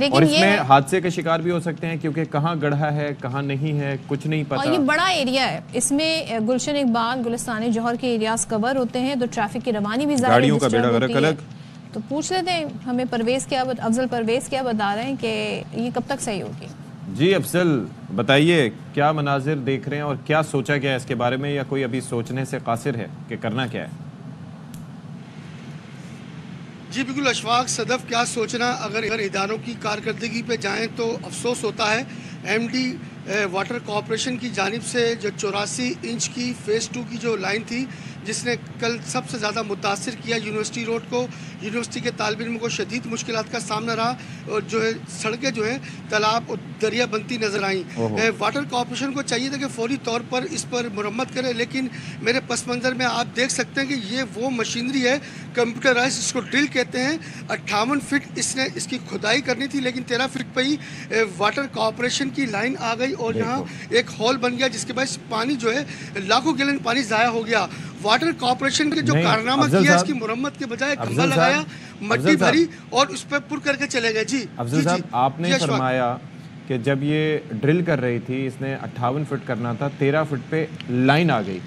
और इसमें हादसे के शिकार भी हो सकते हैं क्योंकि कहाँ गड्ढा है कहाँ नहीं है कुछ नहीं पता। और ये बड़ा एरिया है, इसमें गुलशन इकबाल, गुलिस्तान जौहर के एरियाज कवर होते हैं, तो ट्रैफिक की रवानी भी गाड़ियों का बेड़ा गर्क अलग। तो पूछ लेते हैं हमें अफजल परवेज क्या बता रहे हैं कि ये कब तक सही होगी। जी अफजल बताइए, क्या मनाजिर देख रहे हैं और क्या सोचा गया है इसके बारे में, या कोई अभी सोचने से कासिर है कि करना क्या है? जी बिल्कुल अशफाक, सदफ क्या सोचना, अगर इदारों की कारकर्दगी पे जाएं तो अफसोस होता है। MD वाटर कॉरपोरेशन की जानिब से जो 84 इंच की फ़ेज़ 2 की जो लाइन थी, जिसने कल सबसे ज़्यादा मुतासिर किया यूनिवर्सिटी रोड को, यूनिवर्सिटी के तालिब इल्म को शदीद मुश्किलात का सामना रहा और जो है सड़कें जो है तालाब और दरिया बनती नज़र आईं। वाटर कॉरपोरेशन को चाहिए था कि फौरी तौर पर इस पर मुरम्मत करे, लेकिन मेरे पस मंज़र में आप देख सकते हैं कि ये वो मशीनरी है कंप्यूटराइज, इसको ड्रिल कहते हैं। 58 फीट इसने इसकी खुदाई करनी थी, लेकिन 13 फीट पर ही वाटर कॉरपोरेशन की लाइन आ गई और यहाँ एक हॉल बन गया, जिसके बाद पानी जो है लाखों गैलन पानी ज़ाया हो गया। वाटर कॉरपोरेशन के जो कारनामा किया, इसकी मुरम्मत के बजाय खंभा लगाया, मट्टी भरी और उस पर पुर करके चले गए। जी अफजल साहब, आपने फरमाया कि जब ये ड्रिल कर रही थी, इसने 58 फुट करना था, 13 फुट पे लाइन आ गई,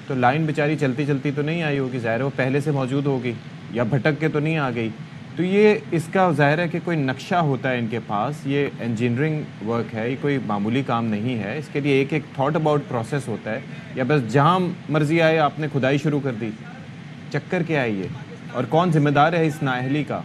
तो लाइन बेचारी चलती चलती तो नहीं आई होगी, ज़ाहिर है वो पहले से मौजूद होगी, या भटक के तो नहीं आ गई। तो ये इसका ज़ाहिर है कि कोई नक्शा होता है इनके पास, ये इंजीनियरिंग वर्क है, ये कोई मामूली काम नहीं है, इसके लिए एक एक थॉट अबाउट प्रोसेस होता है, या बस जहाँ मर्जी आए आपने खुदाई शुरू कर दी? चक्कर क्या है ये, और कौन जिम्मेदार है इस नाअहली का?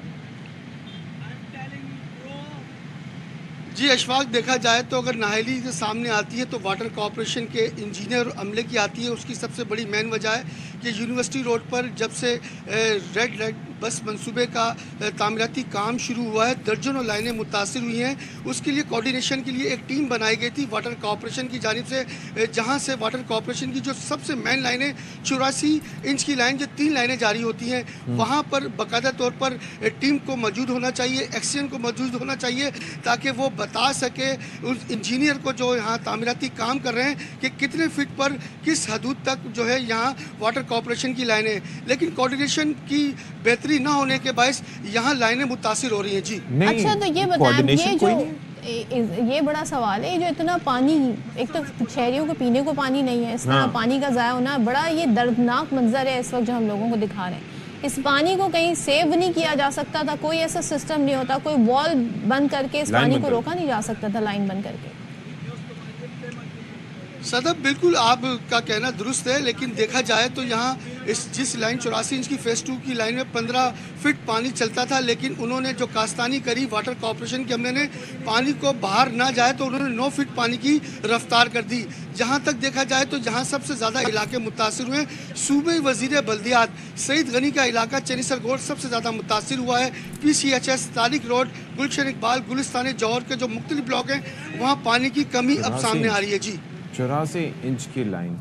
जी अशफाक, देखा जाए तो अगर नाअहली के सामने आती है तो वाटर कॉरपोरेशन के इंजीनियर और अमले की आती है। उसकी सबसे बड़ी मेन वजह है कि यूनिवर्सिटी रोड पर जब से रेड लाइट बस मंसूबे का तामीराती काम शुरू हुआ है, दर्जनों लाइनें मुतासिर हुई हैं। उसके लिए कोऑर्डिनेशन के लिए एक टीम बनाई गई थी वाटर कॉरपोरेशन की जानिब से, जहां से वाटर कॉरपोरेशन की जो सबसे मेन लाइनें 84 इंच की लाइन, जो 3 लाइनें जारी होती हैं, वहां पर बाकायदा तौर पर टीम को मौजूद होना चाहिए, एक्सीडेंट को मौजूद होना चाहिए, ताकि वो बता सके उस इंजीनियर को जो यहाँ तामीराती काम कर रहे हैं कि कितने फीट पर किस हदूद तक जो है यहाँ वाटर कॉरपोरेशन की लाइनें। लेकिन कोऑर्डिनेशन की बेहतरी ना होने के बायस यहाँ लाइनें मुतासिर हो रही हैं। जी अच्छा, तो ये बताएं, ये बड़ा सवाल है, जो इतना पानी, एक तो शहरियों को पीने को पानी नहीं है, इस तरह पानी का ज़ाया होना बड़ा ये दर्दनाक मंजर है इस वक्त जो हम लोगों को दिखा रहे हैं। इस पानी को कहीं सेव नहीं किया जा सकता था? कोई ऐसा सिस्टम नहीं होता, कोई वॉल बंद करके इस पानी को रोका नहीं जा सकता था, लाइन बंद करके? सदब, बिल्कुल आपका कहना दुरुस्त है, लेकिन देखा जाए तो यहाँ जिस लाइन 84 इंच की फ़ेज़ 2 की लाइन में 15 फीट पानी चलता था, लेकिन उन्होंने जो कास्तानी करी वाटर कॉरपोरेशन के अमले ने, पानी को बाहर ना जाए तो उन्होंने 9 फीट पानी की रफ्तार कर दी। जहाँ तक देखा जाए तो जहाँ सबसे ज़्यादा इलाके मुतासिर हुए, सूबे वज़ीर बल्दियात सईद गनी का इलाका चनीसर गोड सबसे ज़्यादा मुतासिर हुआ है। PCHS, तारिक रोड, गुलशन इकबाल, गुलिस्तान जौहर के जो मुख्तलिफ ब्लॉक हैं, वहाँ पानी की कमी अब सामने आ रही है। जी 84 इंच की लाइन,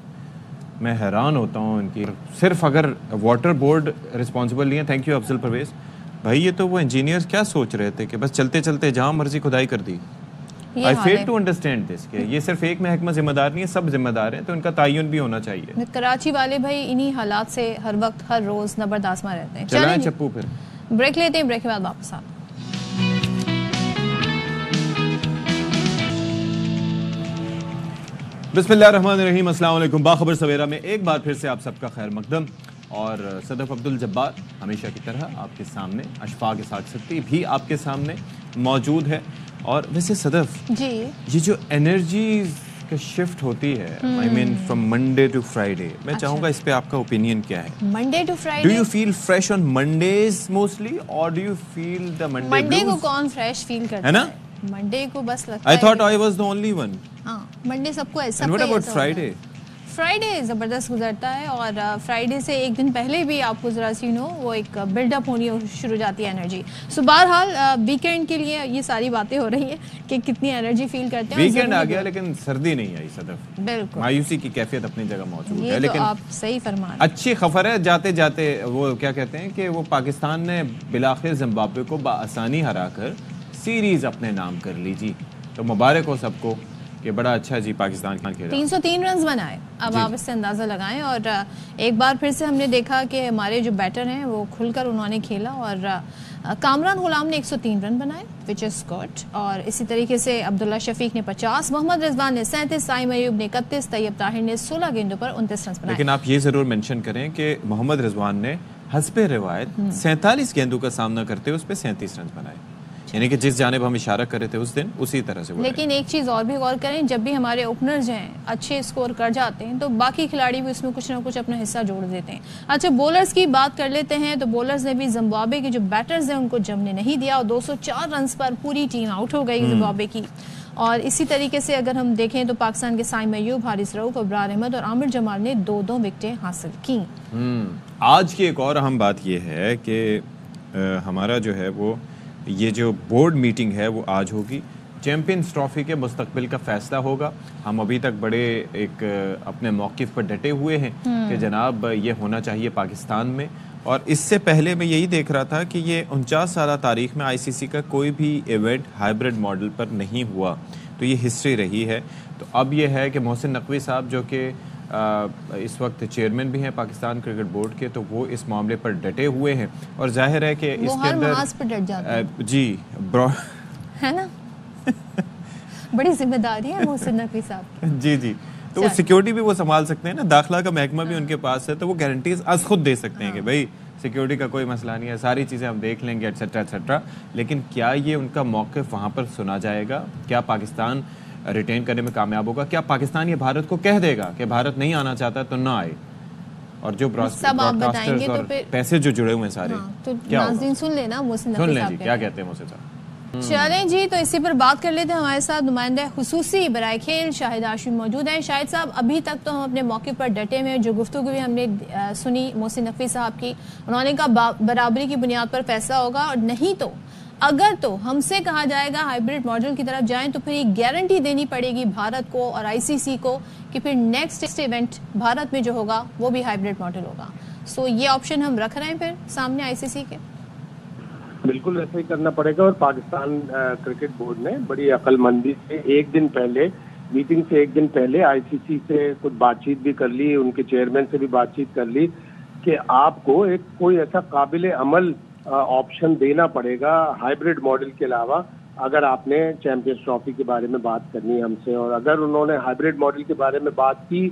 मैं हैरान होता हूँ इनकी। सिर्फ अगर वाटर बोर्ड रिस्पॉन्सिबल नहीं है, थैंक यू अफजल परवेज भाई, ये तो वो इंजीनियर्स क्या सोच रहे थे कि बस चलते चलते जहाँ मर्जी खुदाई कर दी। आई फेल टू अंडरस्टैंड दिस कि ये सिर्फ एक महकमा जिम्मेदार नहीं है, सब जिम्मेदार हैं, तो इनका तायुन भी होना चाहिए। कराची वाले भाई इन्हीं हालात से हर वक्त हर रोज नबरदासमा रहते हैं। चलाएं चप्पू, फिर ब्रेक लेते हैं, ब्रेक के बाद वापस आते हैं। बिस्मिल्लाहिर्रहमानिर्रहीम, अस्सलाम वालेकुम। बाखबर सवेरा में एक बार फिर से आप सबका खैर मकदम, और सदफ अब्दुल जब्बार हमेशा की तरह आपके सामने, अशफाक इसाक भी आपके सामने मौजूद है। और वैसे सदफ जी, ये जो एनर्जी का शिफ्ट होती है, I mean from Monday to Friday, मैं चाहूँगा इस पे आपका ओपिनियन क्या है? Monday to Friday, do you feel fresh on Mondays mostly, और do you feel the Monday को कौन फ्रेश फील करता है ना? मंडे को बस लगता है, I thought I was the only one. हाँ, मंडे सबको ऐसा। What about Friday? फ्राइडे ज़बरदस्त गुजरता है, और फ्राइडे से एक दिन पहले भी आपको ज़रा सी वो एक बिल्डअप होनी शुरू हो जाती है एनर्जी। सो बहरहाल वीकेंड के लिए ये सारी बातें हो रही हैं कि कितनी एनर्जी फील करते हैं। वीकेंड आ गया लेकिन सर्दी नहीं आई सदफ, बिल्कुल मायूसी की कैफियत अपनी जगह मौजूद है। लेकिन आप सही फरमा रहे हैं। अच्छी खबर है, जाते जाते वो क्या कहते हैं कि वो पाकिस्तान ने बिलाखिर जिम्बाब्वे को बाआसानी हराकर सीरीज अपने नाम कर ली जी, तो मुबारक हो सबको कि बड़ा अच्छा जी पाकिस्तान खेला। 303 रन बनाए, अब आप इससे अंदाज़ा लगाएं। और एक बार फिर से हमने देखा कि हमारे जो बैटर हैं वो खुलकर उन्होंने खेला, और कामरान गुलाम ने 103 रन बनाए, विच इज़ गुड। और इसी तरीके से अब्दुल्ला शफीक ने 50, मोहम्मद रिजवान ने 37, साइम अयूब ने 31, तैयब ताहिर ने 16 गेंदों पर 29 रन बनाए। लेकिन आप ये ज़रूर मेंशन करें कि मोहम्मद रिजवान ने हस्बे रिवायत 47 गेंदों का सामना करते हुए उस पर 37 रन बनाए। यानी कि जिस जानिब हम इशारा कर रहे थे उस दिन उसी तरह से। लेकिन एक चीज़ और भी गौर करें, जब भी हमारे ओपनर्स हैं अच्छे स्कोर कर जाते हैं तो बाकी खिलाड़ी भी उसमें कुछ ना कुछ अपना हिस्सा जोड़ देते हैं। अच्छा, बॉलर्स की बात कर लेते हैं तो बॉलर्स ने भी जिम्बाब्वे के जो बैटर्स हैं उनको जमने नहीं दिया और 204 रन पर पूरी टीम आउट हो गई जिम्बाब्वे की। और इसी तरीके से अगर हम देखें तो पाकिस्तान के साइम अयूब, हारिस रऊफ, अबरार अहमद और आमिर जमाल ने 2-2 विकेटें हासिल की। आज की एक और अहम बात यह है कि हमारा जो है वो ये जो बोर्ड मीटिंग है वो आज होगी। चैंपियंस ट्रॉफी के मुस्तकबिल का फैसला होगा। हम अभी तक बड़े एक अपने मौक़िफ़ पर डटे हुए हैं कि जनाब ये होना चाहिए पाकिस्तान में। और इससे पहले मैं यही देख रहा था कि ये 49 साल तारीख में आईसीसी का कोई भी इवेंट हाइब्रिड मॉडल पर नहीं हुआ, तो ये हिस्ट्री रही है। तो अब ये है कि मोहसिन नकवी साहब जो कि इस वक्त चेयरमैन भी हैं पाकिस्तान क्रिकेट बोर्ड के, तो वो इस मामले पर डटे हुए हैं और जाहिर है कि इसके अंदर जी है ना बड़ी जिम्मेदारी है मोहसिन नकवी साहब जी जी, तो वो सिक्योरिटी भी वो संभाल सकते हैं ना, दाखिला का महकमा भी उनके पास है, तो वो गारंटीज आज खुद दे सकते हैं कि भाई सिक्योरिटी का कोई मसला नहीं है, सारी चीज़ें हम देख लेंगे एटसेट्रा एटसेट्रा। लेकिन क्या ये उनका मौक़िफ़ वहाँ पर सुना जाएगा? क्या पाकिस्तान रिटेन करने में कामयाब होगा? क्या पाकिस्तान ये भारत को कह देगा कि भारत नहीं आना चाहता तो ना आए? और जो ब्रॉडकास्टर्स और पैसे जो जुड़े हुए हैं सारे, तो नाज़रीन सुन लेना मोहसिन नकवी साहब क्या कहते हैं मोहसिन साहब। चलें जी, तो इसी पर बात कर लेते हैं। हमारे साथ नुमाइंदा खुसूसी बराए खेल शाहिद हाशिमी मौजूद हैं। शाहिद साहब, अभी तक तो हम अपने मौके पर डटे हुए हैं। जो गुफ्तगू भी हमने सुनी मोहसिन नकवी साहब की, उन्होंने कहा बराबरी की बुनियाद पर फैसला होगा, और नहीं तो अगर तो हमसे कहा जाएगा हाइब्रिड मॉडल की तरफ जाएं तो फिर ये गारंटी देनी पड़ेगी भारत को और आईसीसी को कि फिर नेक्स्ट इवेंट भारत में जो होगा वो भी हाइब्रिड मॉडल होगा। सो ये ऑप्शन हम रख रहे हैं फिर सामने आईसीसी के। बिल्कुल ऐसा ही करना पड़ेगा। और पाकिस्तान क्रिकेट बोर्ड ने बड़ी अक्लमंदी से एक दिन पहले, मीटिंग से एक दिन पहले आईसीसी से कुछ बातचीत भी कर ली, उनके चेयरमैन से भी बातचीत कर ली कि आपको एक कोई ऐसा काबिल अमल ऑप्शन देना पड़ेगा हाइब्रिड मॉडल के अलावा, अगर आपने चैंपियंस ट्रॉफी के बारे में बात करनी है हमसे। और अगर उन्होंने हाइब्रिड मॉडल के बारे में बात की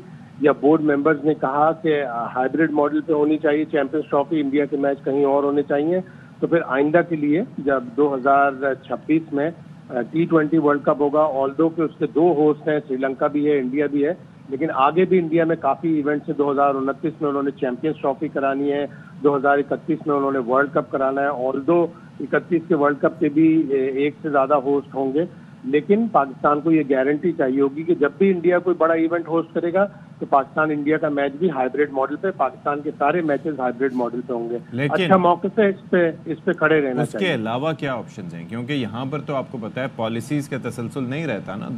या बोर्ड मेंबर्स ने कहा कि हाइब्रिड मॉडल पे होनी चाहिए चैंपियंस ट्रॉफी, इंडिया के मैच कहीं और होने चाहिए, तो फिर आइंदा के लिए जब 2026 में T20 वर्ल्ड कप होगा, ऑल्दो के उसके 2 होस्ट हैं, श्रीलंका भी है, इंडिया भी है, लेकिन आगे भी इंडिया में काफ़ी इवेंट्स हैं। 2029 में उन्होंने चैंपियंस ट्रॉफी करानी है, 2031 में उन्होंने वर्ल्ड कप कराना है। ऑल्दो 31 के वर्ल्ड कप के भी 1 से ज़्यादा होस्ट होंगे, लेकिन पाकिस्तान को ये गारंटी चाहिए होगी कि जब भी इंडिया कोई बड़ा इवेंट होस्ट करेगा तो पाकिस्तान इंडिया का मैच भी हाइब्रिड मॉडल पे, पाकिस्तान के सारे मैचेस हाइब्रिड मॉडल पे होंगे। अच्छा मौके से इस पे खड़े रहना चाहिए। उसके अलावा क्या ऑप्शंस हैं? क्योंकि यहाँ पर तो आपको पता है पॉलिसीज का तसलसल नहीं रहता ना।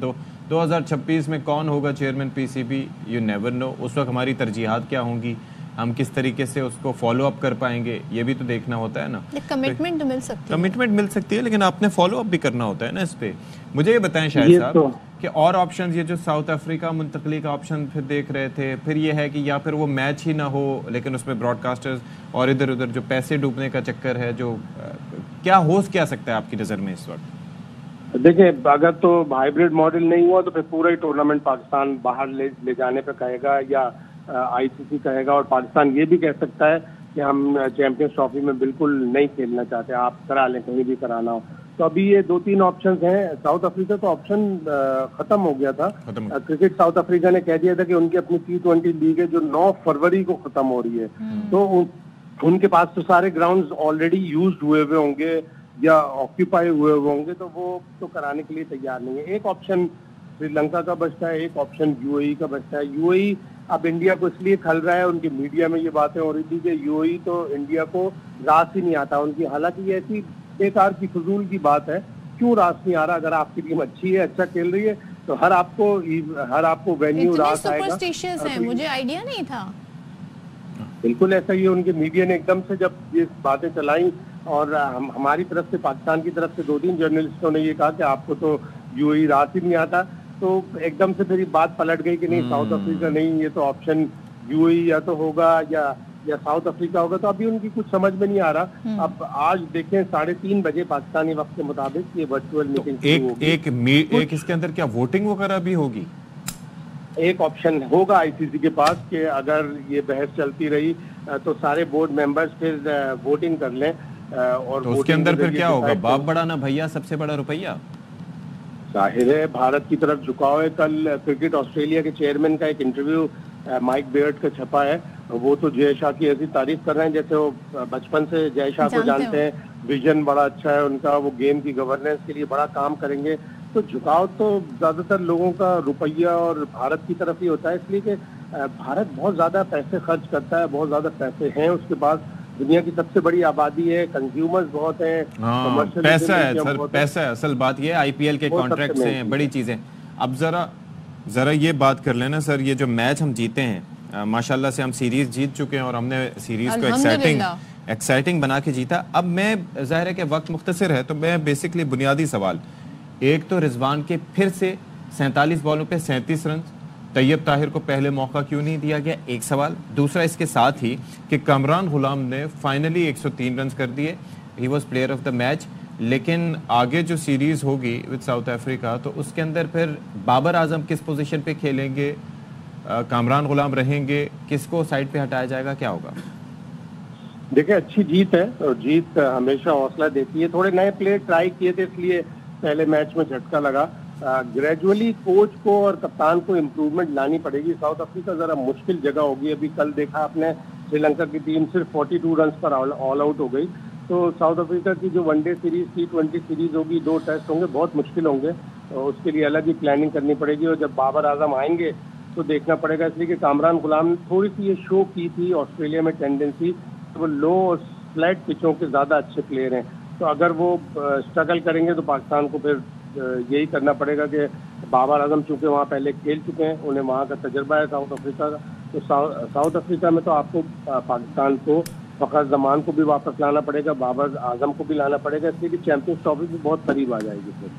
2026 में कौन होगा chairman PCB, you never know. उस वक्त हमारी तरजीहात क्या होंगी, हम किस तरीके से उसको फॉलो अप कर पाएंगे, ये भी तो देखना होता है ना। कमिटमेंट तो मिल सकती है, कमिटमेंट मिल सकती है, लेकिन आपने फॉलो अप भी करना होता है ना इस पे। मुझे ये बताएं शाहिद साहब कि और ऑप्शन, ये जो साउथ अफ्रीका मुंतकली का ऑप्शन फिर देख रहे थे, फिर ये है कि या फिर वो मैच ही ना हो लेकिन उसमें ब्रॉडकास्टर्स और इधर उधर जो पैसे डूबने का चक्कर है, जो क्या हो क्या सकता है आपकी नज़र में इस वक्त? देखिए, अगर तो हाइब्रिड मॉडल नहीं हुआ तो फिर पूरा ही टूर्नामेंट पाकिस्तान बाहर ले जाने पे कहेगा या आईसीसी कहेगा, और पाकिस्तान ये भी कह सकता है कि हम चैंपियंस ट्रॉफी में बिल्कुल नहीं खेलना चाहते, आप करा लें कहीं भी कराना हो। तो अभी ये 2-3 ऑप्शंस हैं। साउथ अफ्रीका तो ऑप्शन खत्म हो गया था। क्रिकेट साउथ अफ्रीका ने कह दिया था कि उनकी अपनी T20 लीग है जो 9 फरवरी को खत्म हो रही है, तो उनके पास तो सारे ग्राउंड्स ऑलरेडी यूज्ड हुए होंगे या ऑक्यूपाई हुए होंगे, तो वो तो कराने के लिए तैयार नहीं है। एक ऑप्शन श्रीलंका का बचता है, एक ऑप्शन यूएई का बचता है। यूएई अब इंडिया को इसलिए खल रहा है, उनकी मीडिया में ये बातें हो रही थी कि यूएई तो इंडिया को रास ही नहीं आता उनकी, हालांकि ये ऐसी बेकार की फजूल की बात है। क्यों रास नहीं आ रहा? अगर आपकी टीम अच्छी है, अच्छा खेल रही है, तो हर आपको वेन्यू रास आएगा। मुझे आइडिया नहीं था। बिल्कुल ऐसा ही है, उनके मीडिया ने एकदम से जब ये बातें चलाई और हमारी तरफ से, पाकिस्तान की तरफ से 2-3 जर्नलिस्टों ने ये कहा कि आपको तो यूएई रास ही नहीं आता, तो एकदम से फिर बात पलट गई कि नहीं साउथ अफ्रीका नहीं, ये तो ऑप्शन यूएई या तो होगा या साउथ अफ्रीका होगा। तो अभी उनकी कुछ समझ में नहीं आ रहा। अब आज देखें 3:30 बजे पाकिस्तानी वक्त के मुताबिक ये वर्चुअल मीटिंग एक इसके अंदर क्या वोटिंग वगैरह भी होगी? एक ऑप्शन होगा आईसीसी के पास कि अगर ये बहस चलती रही तो सारे बोर्ड मेंबर्स फिर वोटिंग कर लें और तो उसके अंदर फिर क्या होगा? बाप बड़ा ना भैया, सबसे बड़ा रुपया। जाहिर है भारत की तरफ झुकाव है। कल क्रिकेट ऑस्ट्रेलिया के चेयरमैन का एक इंटरव्यू माइक बेयर्ड का छपा है, वो तो जय शाह की ऐसी तारीफ कर रहे हैं जैसे वो बचपन से जय शाह को जानते हैं, विजन बड़ा अच्छा है उनका, वो गेम की गवर्नेंस के लिए बड़ा काम करेंगे। तो झुकाव तो ज्यादातर लोगों का रुपया और भारत की तरफ ही होता है, इसलिए कि भारत बहुत ज्यादा पैसे खर्च करता है, बहुत ज्यादा पैसे हैं उसके पास, दुनिया की सबसे बड़ी आबादी है, कंज्यूमर्स बहुत हैं, पैसा है सर, पैसा है। असल बात ये आईपीएल के कॉन्ट्रैक्ट्स हैं, बड़ी चीजें। अब जरा ये बात कर लेना सर, ये जो मैच हम जीते हैं, माशाल्लाह से हम सीरीज जीत चुके हैं और हमने सीरीज को एक्साइटिंग बना के जीता। अब मैं जाहिर है कि वक्त मुख्तसर है, तो मैं बेसिकली बुनियादी सवाल, एक तो रिजवान के फिर से 47 बॉलों पे 37 रन, तैयब ताहिर को पहले मौका क्यों नहीं दिया गया, एक सवाल। दूसरा इसके साथ ही कि कामरान गुलाम ने फाइनली 103 रन कर दिए, he was player of the match, लेकिन आगे जो सीरीज होगी विद साउथ अफ्रीका तो उसके अंदर फिर बाबर आजम किस पोजीशन पे खेलेंगे, कामरान गुलाम रहेंगे, किसको साइड पे हटाया जाएगा, क्या होगा? देखिए अच्छी जीत है और जीत हमेशा हौसला देती है। थोड़े नए प्लेयर ट्राई किए थे इसलिए पहले मैच में झटका लगा। ग्रेजुअली कोच को और कप्तान को इम्प्रूवमेंट लानी पड़ेगी। साउथ अफ्रीका जरा मुश्किल जगह होगी। अभी कल देखा आपने श्रीलंका की टीम सिर्फ 42 रन पर ऑल आउट हो गई। तो साउथ अफ्रीका की जो वनडे सीरीज, T20 सीरीज होगी, 2 टेस्ट होंगे, बहुत मुश्किल होंगे और उसके लिए अलग ही प्लानिंग करनी पड़ेगी। और जब बाबर आजम आएंगे तो देखना पड़ेगा, इसलिए कि कामरान गुलाम ने थोड़ी सी ये शो की थी ऑस्ट्रेलिया में टेंडेंसी, तो वो लो और फ्लैट पिचों के ज़्यादा अच्छे प्लेयर हैं। तो अगर वो स्ट्रगल करेंगे तो पाकिस्तान को फिर यही करना पड़ेगा कि बाबर आजम चूंकि वहाँ पहले खेल चुके हैं, उन्हें वहाँ का तजर्बा है साउथ अफ्रीका का। तो साउथ अफ्रीका में तो आपको पाकिस्तान को फखर जमान को भी वापस लाना पड़ेगा, बाबर आजम को भी लाना पड़ेगा, इसलिए कि चैंपियंस ट्रॉफी भी बहुत करीब आ जाएगी फिर।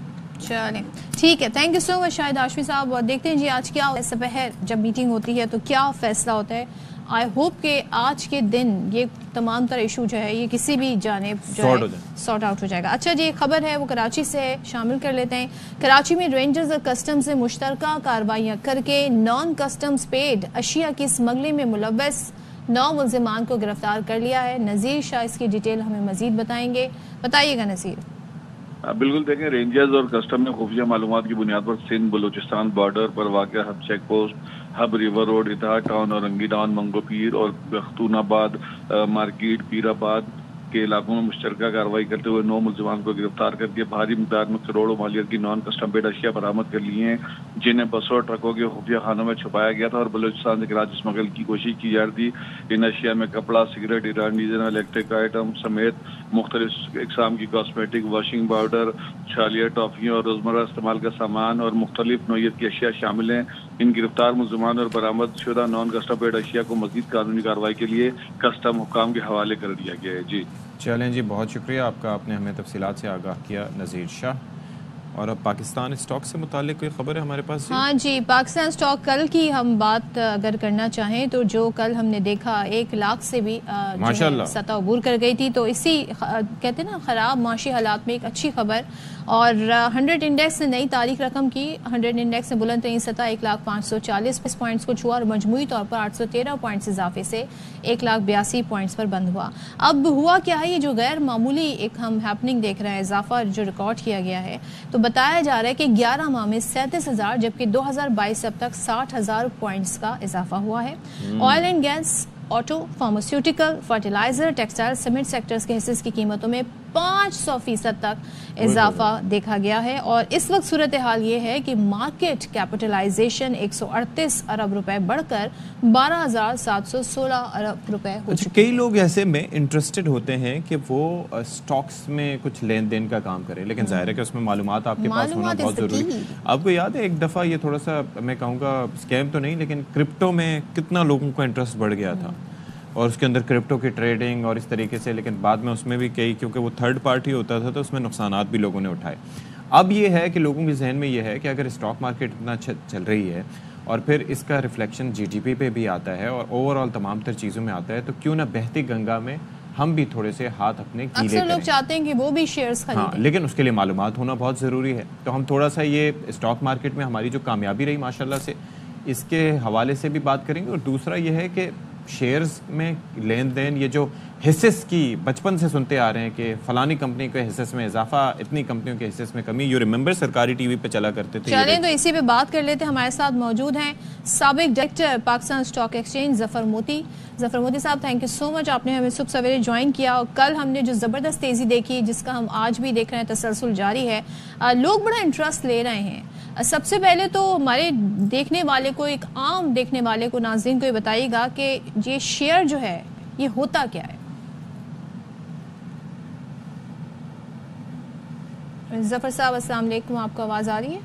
चलिए ठीक है, thank you so much Shahid Hashmi साहब। और देखते हैं जी आज क्या दोपहर जब मीटिंग होती है तो क्या फैसला होता है। आई होप कि आज के दिन ये तमाम तरह इशू जो है ये किसी भी जानिब जो है सॉर्ट आउट हो जाएगा। अच्छा जी, एक खबर है वो कराची से है, शामिल कर लेते हैं। कराची में रेंजर्स और कस्टम्स ने मुश्तरका कार्रवाइयाँ करके नॉन कस्टम्स पेड अशिया की स्मगलिंग में मुलव्वस 9 मुल्जिमान को गिरफ्तार कर लिया है। नज़ीर शाह इसकी डिटेल हमें मजीद बताएंगे, बताइएगा नज़ीर। बिल्कुल, देखें, रेंजर्स और कस्टम ने खुफिया मालूमात की बुनियाद पर सिंध बलूचिस्तान बॉर्डर पर वाक़ Hub check post, Hub river road, Ittehad town और रंगी टाउन, मंगोपीर और खतूनाबाद मार्केट, पीराबाद के इलाकों में मुश्तरका कार्रवाई करते हुए 9 मुल्जिमान को गिरफ्तार करके भारी मिकदार में करोड़ों मालियत की नॉन कस्टम पेड अशिया बरामद कर लिए हैं, जिन्हें बसों और ट्रकों के खुफिया खानों में छुपाया गया था और बलूचिस्तान से कराची स्मगल की कोशिश की जा रही थी। इन अशिया में कपड़ा, cigarette, Iran diesel, electric item समेत मुख्तलिफ इकसाम की कॉस्मेटिक, वॉशिंग पाउडर, छालिया, टॉफियाँ और रोजमर्रा इस्तेमाल का सामान और मुख्तलिफ नौयत की अशिया शामिल हैं। इन गिरफ्तार मुल्जिमान और बरामद शुदा नॉन कस्टम पेड अशिया को मजीद कानूनी कार्रवाई के लिए कस्टम हुकाम के हवाले कर दिया गया है। जी चलें जी, बहुत शुक्रिया आपका, आपने हमें तफसीलात से आगाह किया नज़ीर शाह। और अब पाकिस्तान स्टॉक से मुतालिक कोई खबर है हमारे पास? हाँ जी, पाकिस्तान स्टॉक कल की हम बात अगर करना चाहें तो जो कल हमने देखा 1 लाख से भी माशाल्लाह सतह अबूर कर गई थी। तो इसी कहते हैं ना ख़राब माशी हालात में एक अच्छी खबर। और 100 इंडेक्स ने नई तारीख रकम की। 100 इंडेक्स ने बुलंद तरीन सतह 1,540 पॉइंट्स को छुआ और मजमूई तौर पर 813 पॉइंट्स इजाफे से 1,82 पॉइंट्स पर बंद हुआ। अब हुआ क्या है, ये जो गैर मामूली एक हम हैपनिंग देख रहे हैं, इजाफा जो रिकॉर्ड किया गया है, तो बताया जा रहा है कि 11 माह में 37,000 जबकि 2022 अब तक 60,000 पॉइंट्स का इजाफा हुआ है। Oil and gas, auto, pharmaceutical, fertiliser, textile समेत सेक्टर्स के हिस्से की कीमतों में 500% तक इजाफा देखा गया है। और इस वक्त सूरत हाल ये है कि मार्केट कैपिटलाइजेशन 138 अरब रुपए बढ़कर 12,716 अरब रुपए हो चुके हैं। कई लोग ऐसे में इंटरेस्टेड होते हैं कि वो स्टॉक्स में कुछ लेन देन का काम करें, लेकिन जाहिर है कि उसमें मालूमात आपके पास होना बहुत जरूरी है। आपको याद है एक दफ़ा ये थोड़ा सा मैं कहूँगा स्कैम तो नहीं, लेकिन क्रिप्टो में कितना लोगों का इंटरेस्ट बढ़ गया था और उसके अंदर क्रिप्टो की ट्रेडिंग और इस तरीके से, लेकिन बाद में उसमें भी कई, क्योंकि वो थर्ड पार्टी होता था तो उसमें नुकसानात भी लोगों ने उठाए। अब ये है कि लोगों के जहन में ये है कि अगर स्टॉक मार्केट इतना चल रही है और फिर इसका रिफ्लेक्शन जीडीपी पे भी आता है और ओवरऑल तमाम तर चीज़ों में आता है, तो क्यों ना बहती गंगा में हम भी थोड़े से हाथ अपने गीले करें। लोग चाहते हैं कि वो भी शेयर्स खरीदें। हाँ, लेकिन उसके लिए मालूमात होना बहुत ज़रूरी है। तो हम थोड़ा सा ये स्टॉक मार्केट में हमारी जो कामयाबी रही माशाल्लाह से, इसके हवाले से भी बात करेंगे। और दूसरा ये है कि शेयर्स में लेन देन, ये जो हिस्सेस की बचपन से सुनते आ रहे हैं कि फलानी कंपनी के हिस्सेस में इजाफा, इतनी कंपनियों के हिस्सेस में कमी। यू रिमेंबर सरकारी टीवी पे चला करते थे। चलें तो इसी पे बात कर लेते हैं। हमारे साथ मौजूद हैं साबिक director Pakistan stock exchange Zafar मोती। जफर मोती साहब, थैंक यू सो मच, आपने हमें सुबह सवेरे ज्वाइन किया। और कल हमने जो ज़बरदस्त तेज़ी देखी, जिसका हम आज भी देख रहे हैं, तसलसल जारी है, लोग बड़ा इंटरेस्ट ले रहे हैं। सबसे पहले तो हमारे देखने वाले को, एक आम देखने वाले को, नाज़रीन को ये बताइएगा कि ये शेयर जो है ये होता क्या है। जफर साहब अस्सलाम वालेकुम, आपको आवाज़ आ रही है?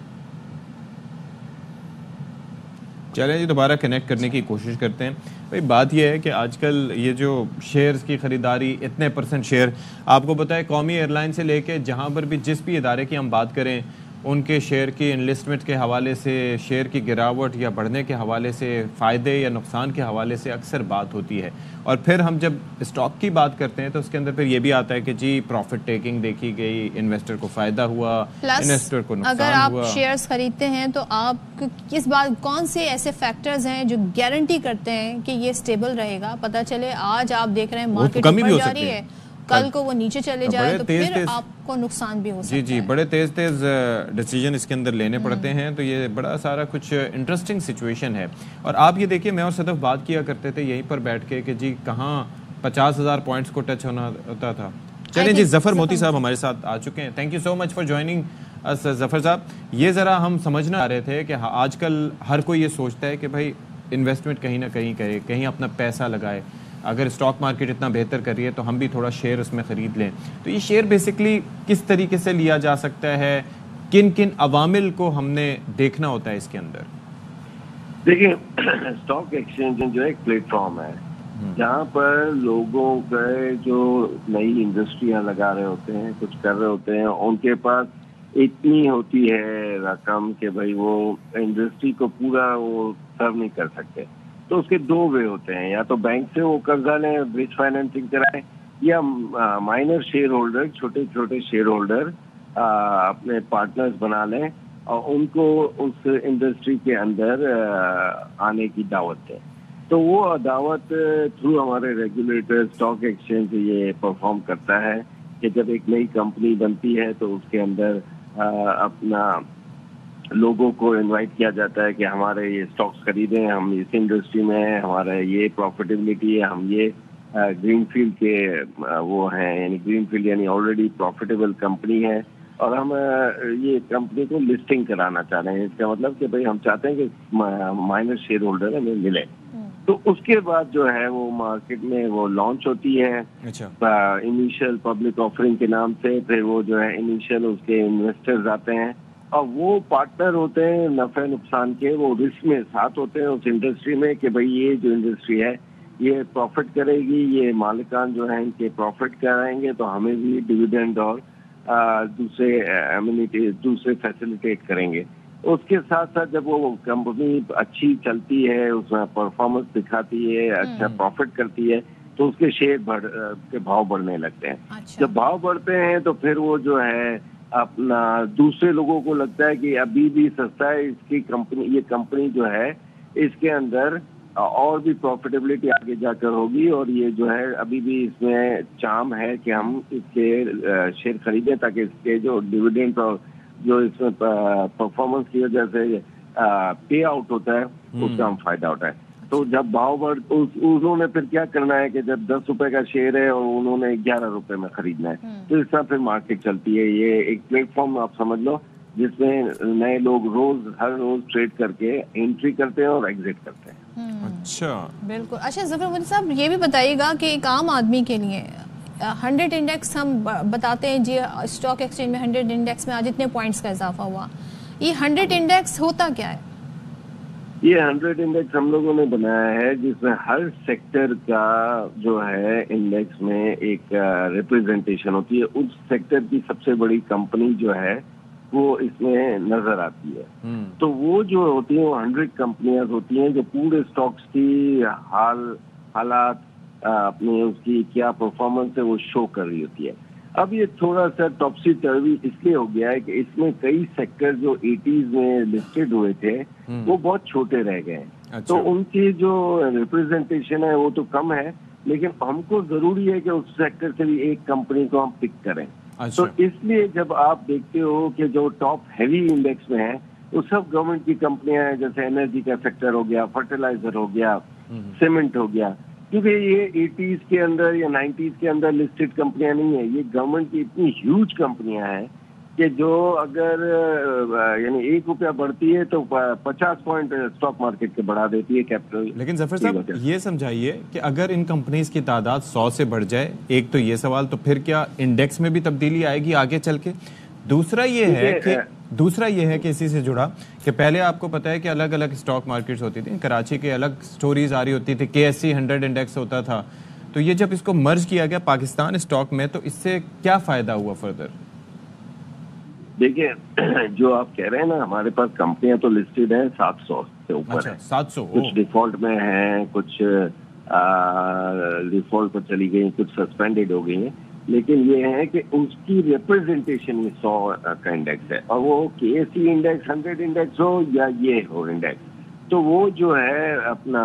चलें जी, दोबारा कनेक्ट करने की कोशिश करते हैं। भाई बात यह है कि आजकल ये जो शेयर्स की ख़रीदारी, इतने % शेयर, आपको पता है कौमी एयरलाइन से लेके जहाँ पर भी जिस भी इदारे की हम बात करें, उनके शेयर की इनलिस्टमेंट के हवाले से, शेयर की गिरावट या बढ़ने के हवाले से, फ़ायदे या नुकसान के हवाले से अक्सर बात होती है। और फिर हम जब स्टॉक की बात करते हैं तो उसके अंदर फिर ये भी आता है कि जी प्रॉफिट टेकिंग देखी गई, इन्वेस्टर को फ़ायदा हुआ, इन्वेस्टर को नुकसान हुआ। अगर आप शेयर्स खरीदते हैं तो आप किस बात, कौन से ऐसे फैक्टर्स हैं जो गारंटी करते हैं कि ये स्टेबल रहेगा? पता चले आज आप देख रहे हैं मार्केट ऊपर जा रही है, कल को वो नीचे चले जाए तो फिर आपको नुकसान भी हो सकता है। जी, बड़े तेज डिसीजन इसके अंदर लेने पड़ते हैं। तो ये बड़ा सारा कुछ इंटरेस्टिंग सिचुएशन है। और आप ये देखिए, मैं और सदफ बात किया करते थे यहीं पर बैठ के कि जी कहाँ 50,000 पॉइंट्स को टच होना होता था। चलिए जी, जफर मोती साहब हमारे साथ आ चुके हैं। Thank you so much for joining us Zafar साहब। ये ज़रा हम समझना आ रहे थे कि आजकल हर कोई ये सोचता है कि भाई इन्वेस्टमेंट कहीं ना कहीं करे, कहीं अपना पैसा लगाए। अगर स्टॉक मार्केट इतना बेहतर कर रही है तो हम भी थोड़ा शेयर उसमें ख़रीद लें। तो ये शेयर बेसिकली किस तरीके से लिया जा सकता है, किन किन अवामिल को हमने देखना होता है इसके अंदर? देखिए, स्टॉक एक्सचेंज जो है एक प्लेटफॉर्म है जहाँ पर लोगों के जो नई इंडस्ट्रियाँ लगा रहे होते हैं, कुछ कर रहे होते हैं, उनके पास इतनी होती है रकम कि भाई वो इंडस्ट्री को पूरा वो सर्व नहीं कर सकते। तो उसके दो वे होते हैं, या तो बैंक से वो कर्जा लें, ब्रिज फाइनेंसिंग कराएं, या माइनर शेयर होल्डर, छोटे छोटे शेयर होल्डर अपने पार्टनर्स बना लें और उनको उस इंडस्ट्री के अंदर आने की दावत दें। तो वो दावत थ्रू हमारे रेगुलेटर स्टॉक एक्सचेंज ये परफॉर्म करता है कि जब एक नई कंपनी बनती है तो उसके अंदर अपना लोगों को इनवाइट किया जाता है कि हमारे ये स्टॉक्स खरीदें, हम इस इंडस्ट्री में हैं, हमारा ये प्रॉफिटेबिलिटी है, हम ये ग्रीनफील्ड के वो हैं, यानी ग्रीनफील्ड यानी ऑलरेडी प्रॉफिटेबल कंपनी है और हम ये कंपनी को लिस्टिंग कराना चाह रहे हैं। इसका मतलब कि भाई हम चाहते हैं कि माइनर शेयर होल्डर हमें मिले। तो उसके बाद जो है वो मार्केट में वो लॉन्च होती है इनिशियल पब्लिक ऑफरिंग के नाम से। फिर वो जो है इनिशियल उसके इन्वेस्टर्स आते हैं और वो पार्टनर होते हैं नफे नुकसान के, वो रिस्क में साथ होते हैं उस इंडस्ट्री में कि भाई ये जो इंडस्ट्री है ये प्रॉफिट करेगी, ये मालिकान जो है इनके प्रॉफिट कराएंगे तो हमें भी डिविडेंड और दूसरे एमिनिटी दूसरे फैसिलिटेट करेंगे। उसके साथ साथ जब वो कंपनी अच्छी चलती है, उसमें परफॉर्मेंस दिखाती है, अच्छा प्रॉफिट करती है, तो उसके शेयर के भाव बढ़ने लगते हैं। अच्छा। जब भाव बढ़ते हैं तो फिर वो जो है अपना दूसरे लोगों को लगता है कि अभी भी सस्ता है, इसकी कंपनी, ये कंपनी जो है इसके अंदर और भी प्रॉफिटेबिलिटी आगे जाकर होगी और ये जो है अभी भी इसमें चार्म है कि हम इसके शेयर खरीदें ताकि इसके जो डिविडेंड और जो इसमें परफॉर्मेंस की वजह से पे आउट होता है उसका हम फायदा उठाए। तो जब भाव बढ़ उन्होंने फिर क्या करना है कि जब 10 रुपए का शेयर है और उन्होंने 11 रुपए में खरीदना है तो इस तरह फिर मार्केट चलती है। ये एक प्लेटफॉर्म आप समझ लो जिसमें नए लोग हर रोज ट्रेड करके एंट्री करते हैं और एग्जिट करते हैं। अच्छा, बिल्कुल। अच्छा जफर मोती साहब, ये भी बताइएगा कि एक आम आदमी के लिए 100 इंडेक्स हम बताते हैं जी, स्टॉक एक्सचेंज में 100 इंडेक्स में आज इतने पॉइंट्स का इजाफा हुआ, ये 100 इंडेक्स होता क्या है? ये 100 इंडेक्स हम लोगों ने बनाया है जिसमें हर सेक्टर का जो है इंडेक्स में एक रिप्रेजेंटेशन होती है। उस सेक्टर की सबसे बड़ी कंपनी जो है वो इसमें नजर आती है। तो वो जो होती है वो 100 कंपनियां होती हैं जो पूरे स्टॉक्स की हालात अपनी उसकी क्या परफॉर्मेंस है वो शो कर रही होती है। अब ये थोड़ा सा टॉपसी टर्वी इसलिए हो गया है कि इसमें कई सेक्टर जो 80s में लिस्टेड हुए थे वो बहुत छोटे रह गए हैं। अच्छा। तो उनकी जो रिप्रेजेंटेशन है वो तो कम है, लेकिन हमको जरूरी है कि उस सेक्टर से भी एक कंपनी को हम पिक करें। अच्छा। तो इसलिए जब आप देखते हो कि जो टॉप हैवी इंडेक्स में है वो सब गवर्नमेंट की कंपनियां हैं, जैसे एनर्जी का सेक्टर हो गया, फर्टिलाइजर हो गया, सीमेंट हो गया, क्योंकि ये 80s के अंदर या 90s के अंदर लिस्टेड कंपनियां नहीं है, ये गवर्नमेंट की इतनी ह्यूज कंपनियां हैं कि जो अगर यानी ₹1 बढ़ती है तो 50 पॉइंट स्टॉक मार्केट के बढ़ा देती है कैपिटल। लेकिन जफर साहब ये समझाइए कि अगर इन कंपनीज की तादाद 100 से बढ़ जाए, एक तो ये सवाल, तो फिर क्या इंडेक्स में भी तब्दीली आएगी आगे चल के? दूसरा ये है कि इसी से जुड़ा कि पहले आपको पता है कि अलग अलग स्टॉक मार्केट्स होती थी, कराची के अलग स्टोरीज आ रही होती थी, KSE 100 इंडेक्स होता था, तो ये जब इसको मर्ज किया गया पाकिस्तान स्टॉक में, तो इससे क्या फायदा हुआ फर्दर? देखिए, जो आप कह रहे हैं ना, हमारे पास कंपनियां तो लिस्टेड हैं 700 से ऊपर। अच्छा, 700। कुछ डिफॉल्ट में हैं, कुछ डिफॉल्ट पर चली गई, कुछ सस्पेंडेड हो गई हैं, लेकिन ये है कि उसकी रिप्रेजेंटेशन ये 100 का इंडेक्स है, और वो KSE इंडेक्स 100 इंडेक्स हो या ये हो इंडेक्स, तो वो जो है अपना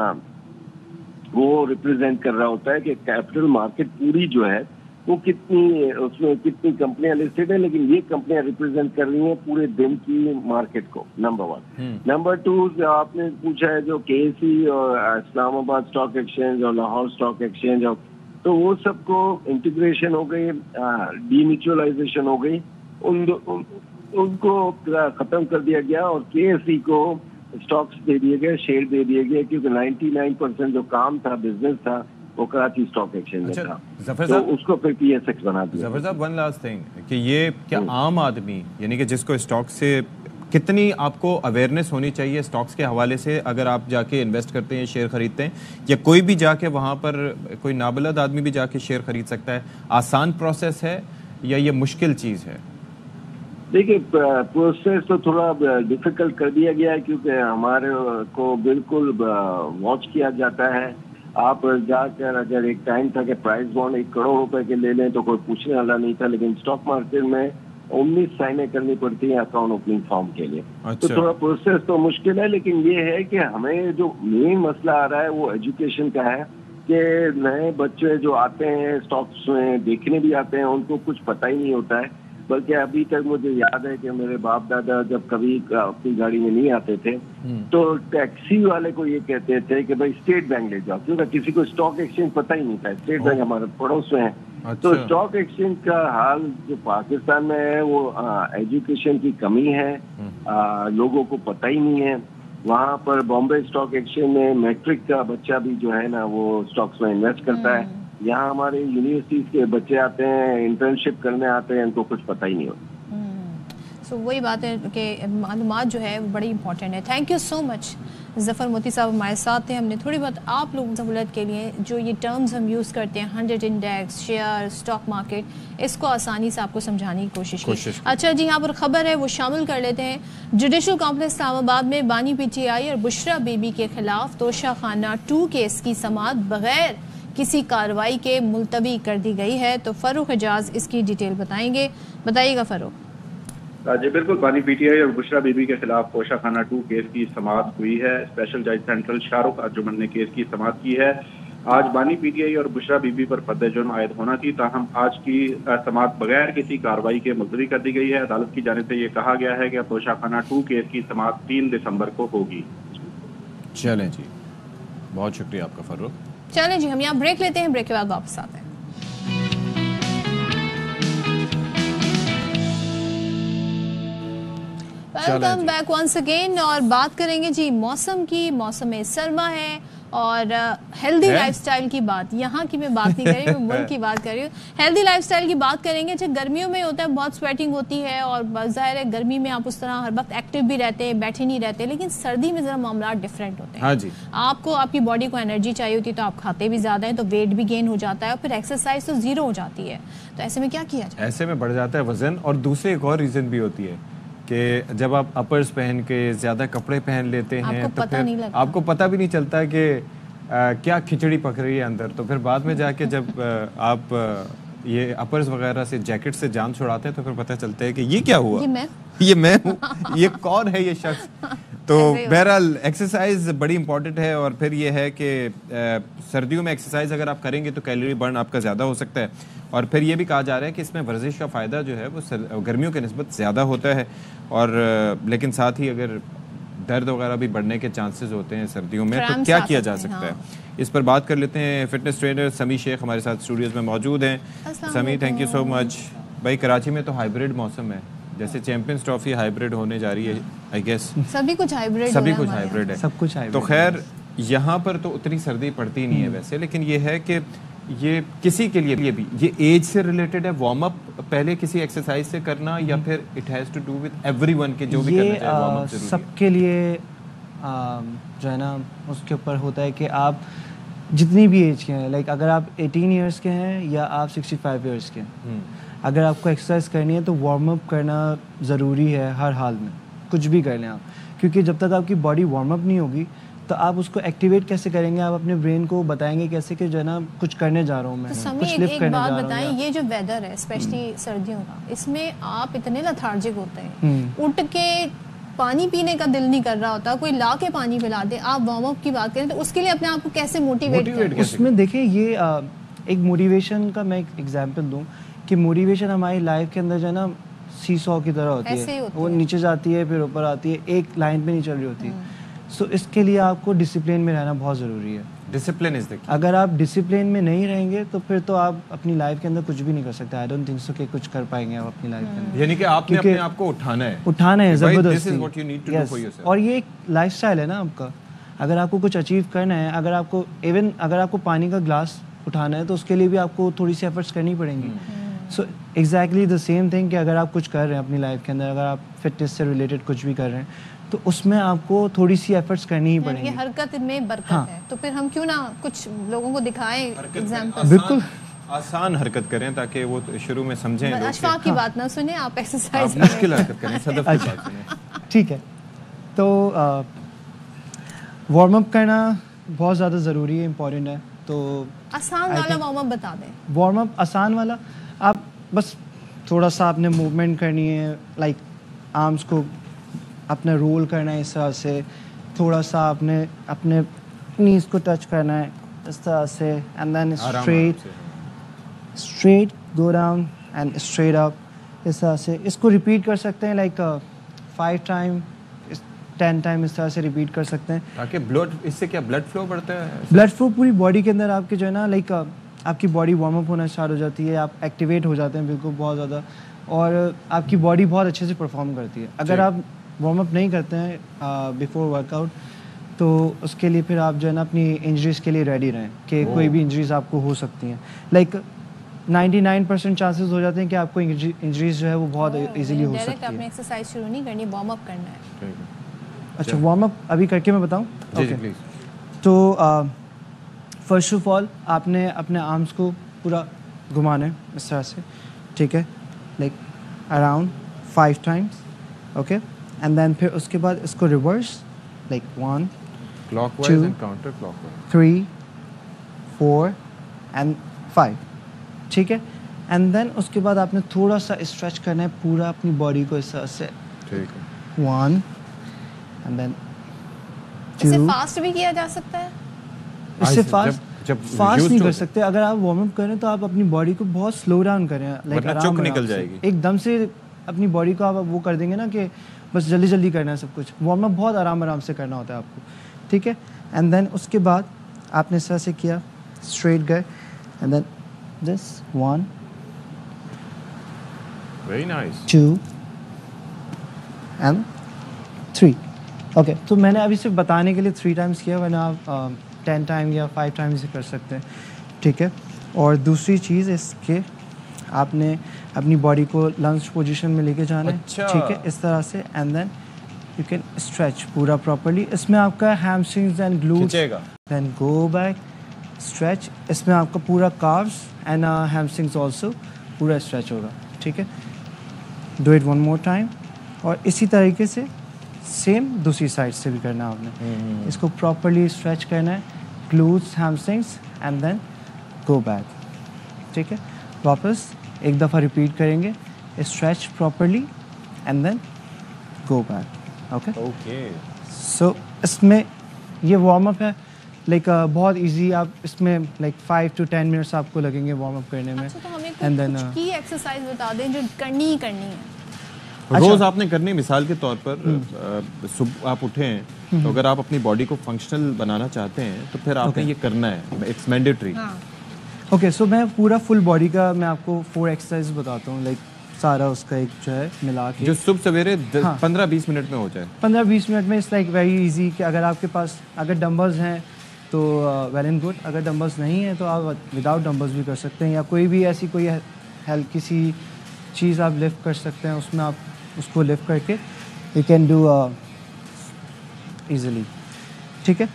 वो रिप्रेजेंट कर रहा होता है कि कैपिटल मार्केट पूरी जो है वो कितनी, उसमें कितनी कंपनियां लिस्टेड है, लेकिन ये कंपनियां रिप्रेजेंट कर रही हैं पूरे दिन की मार्केट को, नंबर 1। नंबर 2, आपने पूछा है जो KSE और इस्लामाबाद स्टॉक एक्सचेंज और लाहौर स्टॉक एक्सचेंज, और तो वो सबको इंटीग्रेशन हो गई, डीम्यूचुअलाइजेशन हो गई, उनको खत्म कर दिया गया और KSE को स्टॉक्स दे दिए गए, शेयर दे दिए गए, क्योंकि 99% जो काम था, बिजनेस था, वो कराची स्टॉक एक्सचेंज में था, तो उसको फिर PSX बना दिया। जफर साहब, वन लास्ट थिंग कि ये क्या आम आदमी, यानी कि जिसको स्टॉक से कितनी आपको अवेयरनेस होनी चाहिए स्टॉक्स के हवाले से, अगर आप जाके इन्वेस्ट करते हैं, शेयर खरीदते हैं, या कोई भी जाके वहाँ पर कोई नाबलद आदमी भी जाके शेयर खरीद सकता है? आसान प्रोसेस है या ये मुश्किल चीज़ है? देखिए, प्रोसेस तो थोड़ा डिफिकल्ट कर दिया गया है, क्योंकि हमारे को बिल्कुल वॉच किया जाता है। आप जाकर, अगर एक टाइम था कि प्राइस बॉन्ड 1 करोड़ रुपए के ले लें तो कोई पूछने वाला नहीं था, लेकिन स्टॉक मार्केट में 19 साइनें करनी पड़ती हैं अकाउंट ओपनिंग फॉर्म के लिए। अच्छा। तो थोड़ा प्रोसेस तो मुश्किल है, लेकिन ये है कि हमें जो मेन मसला आ रहा है वो एजुकेशन का है, कि नए बच्चे जो आते हैं स्टॉक्स में देखने भी आते हैं, उनको कुछ पता ही नहीं होता है। बल्कि अभी तक मुझे याद है कि मेरे बाप दादा जब कभी अपनी गाड़ी में नहीं आते थे तो टैक्सी वाले को ये कहते थे कि भाई स्टेट बैंक ले जाओ, क्योंकि किसी को स्टॉक एक्सचेंज पता ही नहीं था। स्टेट बैंक हमारे पड़ोस में है। अच्छा। तो स्टॉक एक्सचेंज का हाल जो पाकिस्तान में है वो एजुकेशन की कमी है, लोगों को पता ही नहीं है। वहाँ पर बॉम्बे स्टॉक एक्सचेंज में मैट्रिक का बच्चा भी जो है ना वो स्टॉक्स में इन्वेस्ट करता है। यहाँ हमारे यूनिवर्सिटीज के बच्चे आते हैं, इंटर्नशिप करने आते हैं, इनको कुछ पता ही नहीं होता। सो वही बात है कि मालूमात जो है बड़ी इंपॉर्टेंट है। Thank you so much Zafar मोती साहब हमारे साथ हैं। हमने थोड़ी बहुत आप लोगों की सहूलत के लिए जो ये टर्म्स हम यूज़ करते हैं 100 इंडेक्स, शेयर, स्टॉक मार्केट, इसको आसानी से आपको समझाने की कोशिश की। अच्छा जी, यहाँ पर खबर है वो शामिल कर लेते हैं। जुडिशल कॉम्प्लेक्स इस्लामाबाद में बानी PTI और बुशरा बीबी के खिलाफ तोशाखाना 2 केस की समाअत बगैर किसी कार्रवाई के मुलतवी कर दी गई है। तो फ़ारूक एजाज इसकी डिटेल बताएंगे। बताइएगा फ़ारूक। जी बिल्कुल, बानी PTI और बुशरा बीबी के खिलाफ तोशाखाना 2 केस की समाअत हुई है। स्पेशल जज सेंट्रल शाहरुख अर्जुमन ने केस की समाअत की है। आज बानी PTI और बुशरा बीबी पर फर्द जुर्म आयद होना थी, ताहम आज की समाअत बगैर किसी कार्रवाई के मुलतवी कर दी गई है। अदालत की जानिब से ये कहा गया है कि तोशाखाना 2 केस की समाअत 3 दिसंबर को होगी। चलें जी, बहुत शुक्रिया आपका फ़ारूक। चलें जी, हम यहाँ ब्रेक लेते हैं, ब्रेक के बाद वापस आते हैं। Welcome back once again. और बात करेंगे जी मौसम की। मौसम सरमा है और हेल्दी लाइफस्टाइल की बात, यहाँ की मैं बात नहीं कर रही, मैं मुल्क की बात कर रही हूँ। हेल्दी लाइफस्टाइल की बात करेंगे। अच्छा, गर्मियों में होता है बहुत स्वेटिंग होती है और जाहिर है गर्मी में आप उस तरह हर वक्त एक्टिव भी रहते हैं, बैठे नहीं रहते, लेकिन सर्दी में जरा मामला डिफरेंट होते हैं। हाँ जी। आपको आपकी बॉडी को एनर्जी चाहिए होती है, तो आप खाते भी ज्यादा है, तो वेट भी गेन हो जाता है और फिर एक्सरसाइज तो जीरो हो जाती है। तो ऐसे में क्या किया जाए? ऐसे में बढ़ जाता है वजन। और दूसरी एक और रीजन भी होती है कि जब आप अपर्स पहन के ज्यादा कपड़े पहन लेते हैं तो फिर आपको पता भी नहीं चलता है कि क्या खिचड़ी पक रही है अंदर। तो फिर बाद में जाके जब आप ये अपर्स वगैरह से, जैकेट से जान छुड़ाते हैं तो फिर पता चलता है कि ये क्या हुआ, ये मैं हूँ, ये कौन है ये शख्स। तो बहरहाल एक्सरसाइज बड़ी इंपॉर्टेंट है, और फिर ये है कि सर्दियों में एक्सरसाइज अगर आप करेंगे तो कैलोरी बर्न आपका ज़्यादा हो सकता है, और फिर ये भी कहा जा रहा है कि इसमें वर्जिश का फ़ायदा जो है वो गर्मियों के निस्बत ज़्यादा होता है, और लेकिन साथ ही अगर दर्द वगैरह भी बढ़ने के चांसेस होते हैं सर्दियों में, तो क्या किया जा सकता है, इस पर बात कर लेते हैं। फिटनेस ट्रेनर समी शेख हमारे साथ स्टूडियोज में मौजूद हैं। समी, थैंक यू सो मच। भाई, कराची में तो हाइब्रिड मौसम है, जैसे चैंपियंस ट्रॉफी हाइब्रिड होने जा रही है, आई गेस सभी कुछ हाइब्रिड है, सब कुछ हाइब्रिड। तो खैर यहाँ पर तो उतनी सर्दी पड़ती नहीं है वैसे, लेकिन ये है कि ये किसी के लिए भी ये एज से रिलेटेड है, वार्म अप पहले किसी एक्सरसाइज से करना, या फिर it has to do with everyone के जो भी करना चाहे वार्म अप जरूरी है? सबके लिए जो है ना उसके ऊपर होता है कि आप जितनी भी एज के हैं, लाइक अगर आप 18 इयर्स के हैं या आप 65 इयर्स के हैं, अगर आपको एक्सरसाइज करनी है तो वार्म अप करना ज़रूरी है हर हाल में, कुछ भी कर लें आप, क्योंकि जब तक आपकी बॉडी वार्म अप नहीं होगी तो आप उसको एक्टिवेट कैसे करेंगे, आप अपने ब्रेन को बताएंगे कैसे कि जो है ना कुछ करने जा रहा हूँ मैं, तो कुछ लिफ्ट करने जा रहा हूँ। बताएं, ये जो वेदर है स्पेशली सर्दियों का, इसमें आप इतने लेथार्जिक होते हैं, उठ के पानी पीने का दिल नहीं कर रहा होता, कोई ला के पानी पिला दे, आप वार्म अप की बात करें तो उसके लिए अपने आप को कैसे मोटिवेट करें? उसमें देखिए ये एक मोटिवेशन का मैं एक एग्जांपल दूं कि मोटिवेशन हमारी लाइफ के अंदर जो है ना सीसॉ की तरह होती है, वो नीचे जाती है फिर ऊपर आती है, एक लाइन पे नहीं चल रही होती है। सो इसके लिए आपको डिसिप्लिन में रहना बहुत ज़रूरी है। Discipline is the key. अगर आप डिसिप्लिन में नहीं रहेंगे तो फिर तो आप अपनी लाइफ के अंदर कुछ भी नहीं कर सकते। आई डोंट थिंक सो कि कुछ कर पाएंगे आप अपनी लाइफ के अंदर। यानी कि आपने अपने आप को उठाना है ज़बरदस्ती। और ये एक लाइफस्टाइल है ना आपका। अगर आपको कुछ अचीव करना है, अगर आपको पानी का ग्लास उठाना है तो उसके लिए भी आपको थोड़ी सी एफर्ट्स करनी पड़ेंगी। So exactly the same thing कि अगर आप कुछ कर रहे हैं अपनी लाइफ के अंदर, अगर आप फिटनेस से रिलेटेड कुछ भी कर रहे हैं तो उसमें आपको थोड़ी सी एफर्ट्स करनी ही पड़ेंगी। हरकत में बरकत है, तो फिर हम क्यों ना कुछ लोगों को दिखाएं एग्जांपल। बिल्कुल आसान हरकत करें ताकि वो शुरू में समझें। अशफाक की बात ना सुने, आप एक्सरसाइज मुश्किल हरकत करें, सदफ की बात सुने। ठीक है, तो वार्म अप करना बहुत ज़्यादा ज़रूरी है, इम्पोर्टेंट है। तो आसान वाला वार्म अप बता दें। वार्म अप आसान वाला, आप बस थोड़ा सा आपने मूवमेंट करनी है, लाइक आर्म्स को अपने रोल करना है इस तरह से, थोड़ा सा आपने अपने नीज को टच करना है इस तरह से, and then straight go down and straight up, इस तरह से। इसको रिपीट कर सकते हैं लाइक 5 टाइम 10 टाइम इस तरह से रिपीट कर सकते हैं, ताकि इससे क्या ब्लड फ्लो बढ़ता है। ब्लड फ्लो पूरी बॉडी के अंदर आपके जो है ना, लाइक आपकी बॉडी वार्म अप होना स्टार्ट हो जाती है, आप एक्टिवेट हो जाते हैं बिल्कुल बहुत ज़्यादा, और आपकी बॉडी बहुत अच्छे से परफॉर्म करती है। अगर आप वार्म अप नहीं करते हैं बिफोर वर्कआउट तो उसके लिए फिर आप जो है ना अपनी इंजरीज के लिए रेडी रहें कि कोई भी इंजरीज आपको हो सकती हैं। लाइक 99% चांसेस हो जाते हैं कि आपको इंजरीज जो है वो बहुत इजीली हो सकती है। आपने एक्सरसाइज शुरू नहीं करनी, वार्म अप करना है। अच्छा, वार्म अप अभी करके मैं बताऊं? जी प्लीज। तो फर्स्ट ऑफ ऑल आपने अपने आर्म्स को पूरा घुमाना है इस तरह से, ठीक है, like around 5 times, okay, and then फिर उसके बाद इसको reverse, like 1 clockwise and counter clockwise, 3 4 and 5, ठीक है। एंड देन उसके बाद आपने थोड़ा सा स्ट्रेच करना है पूरा अपनी बॉडी को इस तरह से, ठीक है। 1 एंड देन 2। इसे फास्ट भी किया जा सकता है। इससे फास्ट नहीं कर सकते। अगर आप वार्म अप करें तो आप अपनी बॉडी को बहुत स्लो डाउन करें, लाइक आराम निकल जाएगी। एकदम से अपनी बॉडी को आप वो कर देंगे ना कि बस जल्दी जल्दी करना है सब कुछ। वार्म अप बहुत आराम से करना होता है आपको, ठीक है। एंड देन उसके बाद आपने इस तरह से किया, स्ट्रेट गए, and then this 1 very nice 2 and 3, okay. तो मैंने अभी सिर्फ बताने के लिए 3 टाइम्स किया, वरना आप 10 टाइम या 5 टाइम से कर सकते हैं, ठीक है। और दूसरी चीज़ इसके, आपने अपनी बॉडी को लंज पोजीशन में लेके जाना है, ठीक है, इस तरह से, and then you can stretch पूरा प्रॉपर्ली। इसमें आपका hamstrings and glutes, then go back stretch. इसमें आपका पूरा कार्व्स एंड हैमस्ट्रिंग्स आल्सो पूरा स्ट्रेच होगा, ठीक है। Do it 1 more time. और इसी तरीके से सेम दूसरी साइड से भी करना है आपने। इसको प्रॉपर्ली स्ट्रेच करना है, glutes, hamstrings, and then go back, ठीक है। वापस एक दफ़ा रिपीट करेंगे, stretch properly and then go back, okay. So इसमें ये वार्म अप है, लाइक बहुत इजी। आप इसमें लाइक 5 to 10 मिनट्स आपको लगेंगे वार्म अप करने में। अच्छा, तो हमें कुछ की एक्सरसाइज बता दें जो करनी ही करनी है। रोज आपने करनी, मिसाल के तौर पर सुबह आप उठे हैं तो अगर आप अपनी बॉडी को फंक्शनल बनाना चाहते हैं तो फिर आपने ये करना है, इट्स मैंडेटरी। ओके, सो मैं पूरा फुल बॉडी का मैं आपको 4 एक्सरसाइज बताता हूँ, लाइक सारा उसका एक जो है मिला के, जो सुबह सवेरे 15-20 मिनट में हो जाए। 15-20 मिनट में इट्स लाइक वेरी इजी कि अगर आपके पास अगर डंबल्स हैं तो वेल एंड गुड, अगर डंबल्स नहीं है तो आप विदाउट डंबल्स भी कर सकते हैं, या कोई भी ऐसी कोई हल्की सी चीज़ आप लिफ्ट कर सकते हैं, उसमें आप उसको लिफ्ट करके यू कैन डू ईजिली। ठीक है,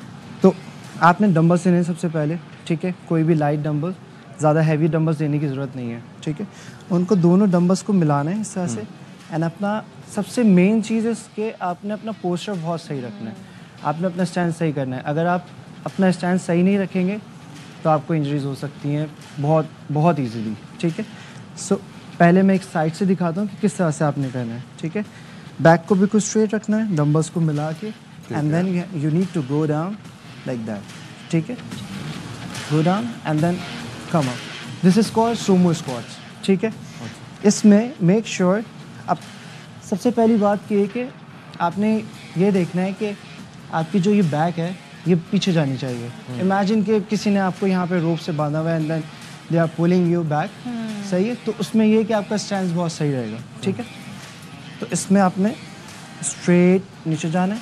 तो आपने डंबल्स लेने सबसे पहले, ठीक है, कोई भी लाइट डंबल, ज़्यादा हैवी डंबल्स देने की ज़रूरत नहीं है। ठीक है, उनको दोनों डंबल्स को मिलाना है इस तरह से, एंड अपना सबसे मेन चीज़ है इसके आपने अपना पोस्चर बहुत सही रखना है, आपने अपना स्टैंड सही करना है। अगर आप अपना स्टैंड सही नहीं रखेंगे तो आपको इंजरीज हो सकती हैं बहुत बहुत ईजीली। ठीक है, सो पहले मैं एक साइड से दिखाता हूँ कि किस तरह से आपने करना है। ठीक है, बैक को बिल्कुल स्ट्रेट रखना है, डंबल्स को मिला के, and then you need to go down like that. ठीक है, go down and then come up. This is called sumo squats. ठीक है, इसमें मेक श्योर अब सबसे पहली बात ये है कि आपने ये देखना है कि आपकी जो ये बैक है ये पीछे जानी चाहिए। इमेजिन कि किसी ने आपको यहाँ पे रोप से बांधा हुआ है and then they are pulling you back, सही है, तो उसमें ये कि आपका स्टैंड बहुत सही रहेगा। ठीक है, तो इसमें आपने स्ट्रेट नीचे जाना है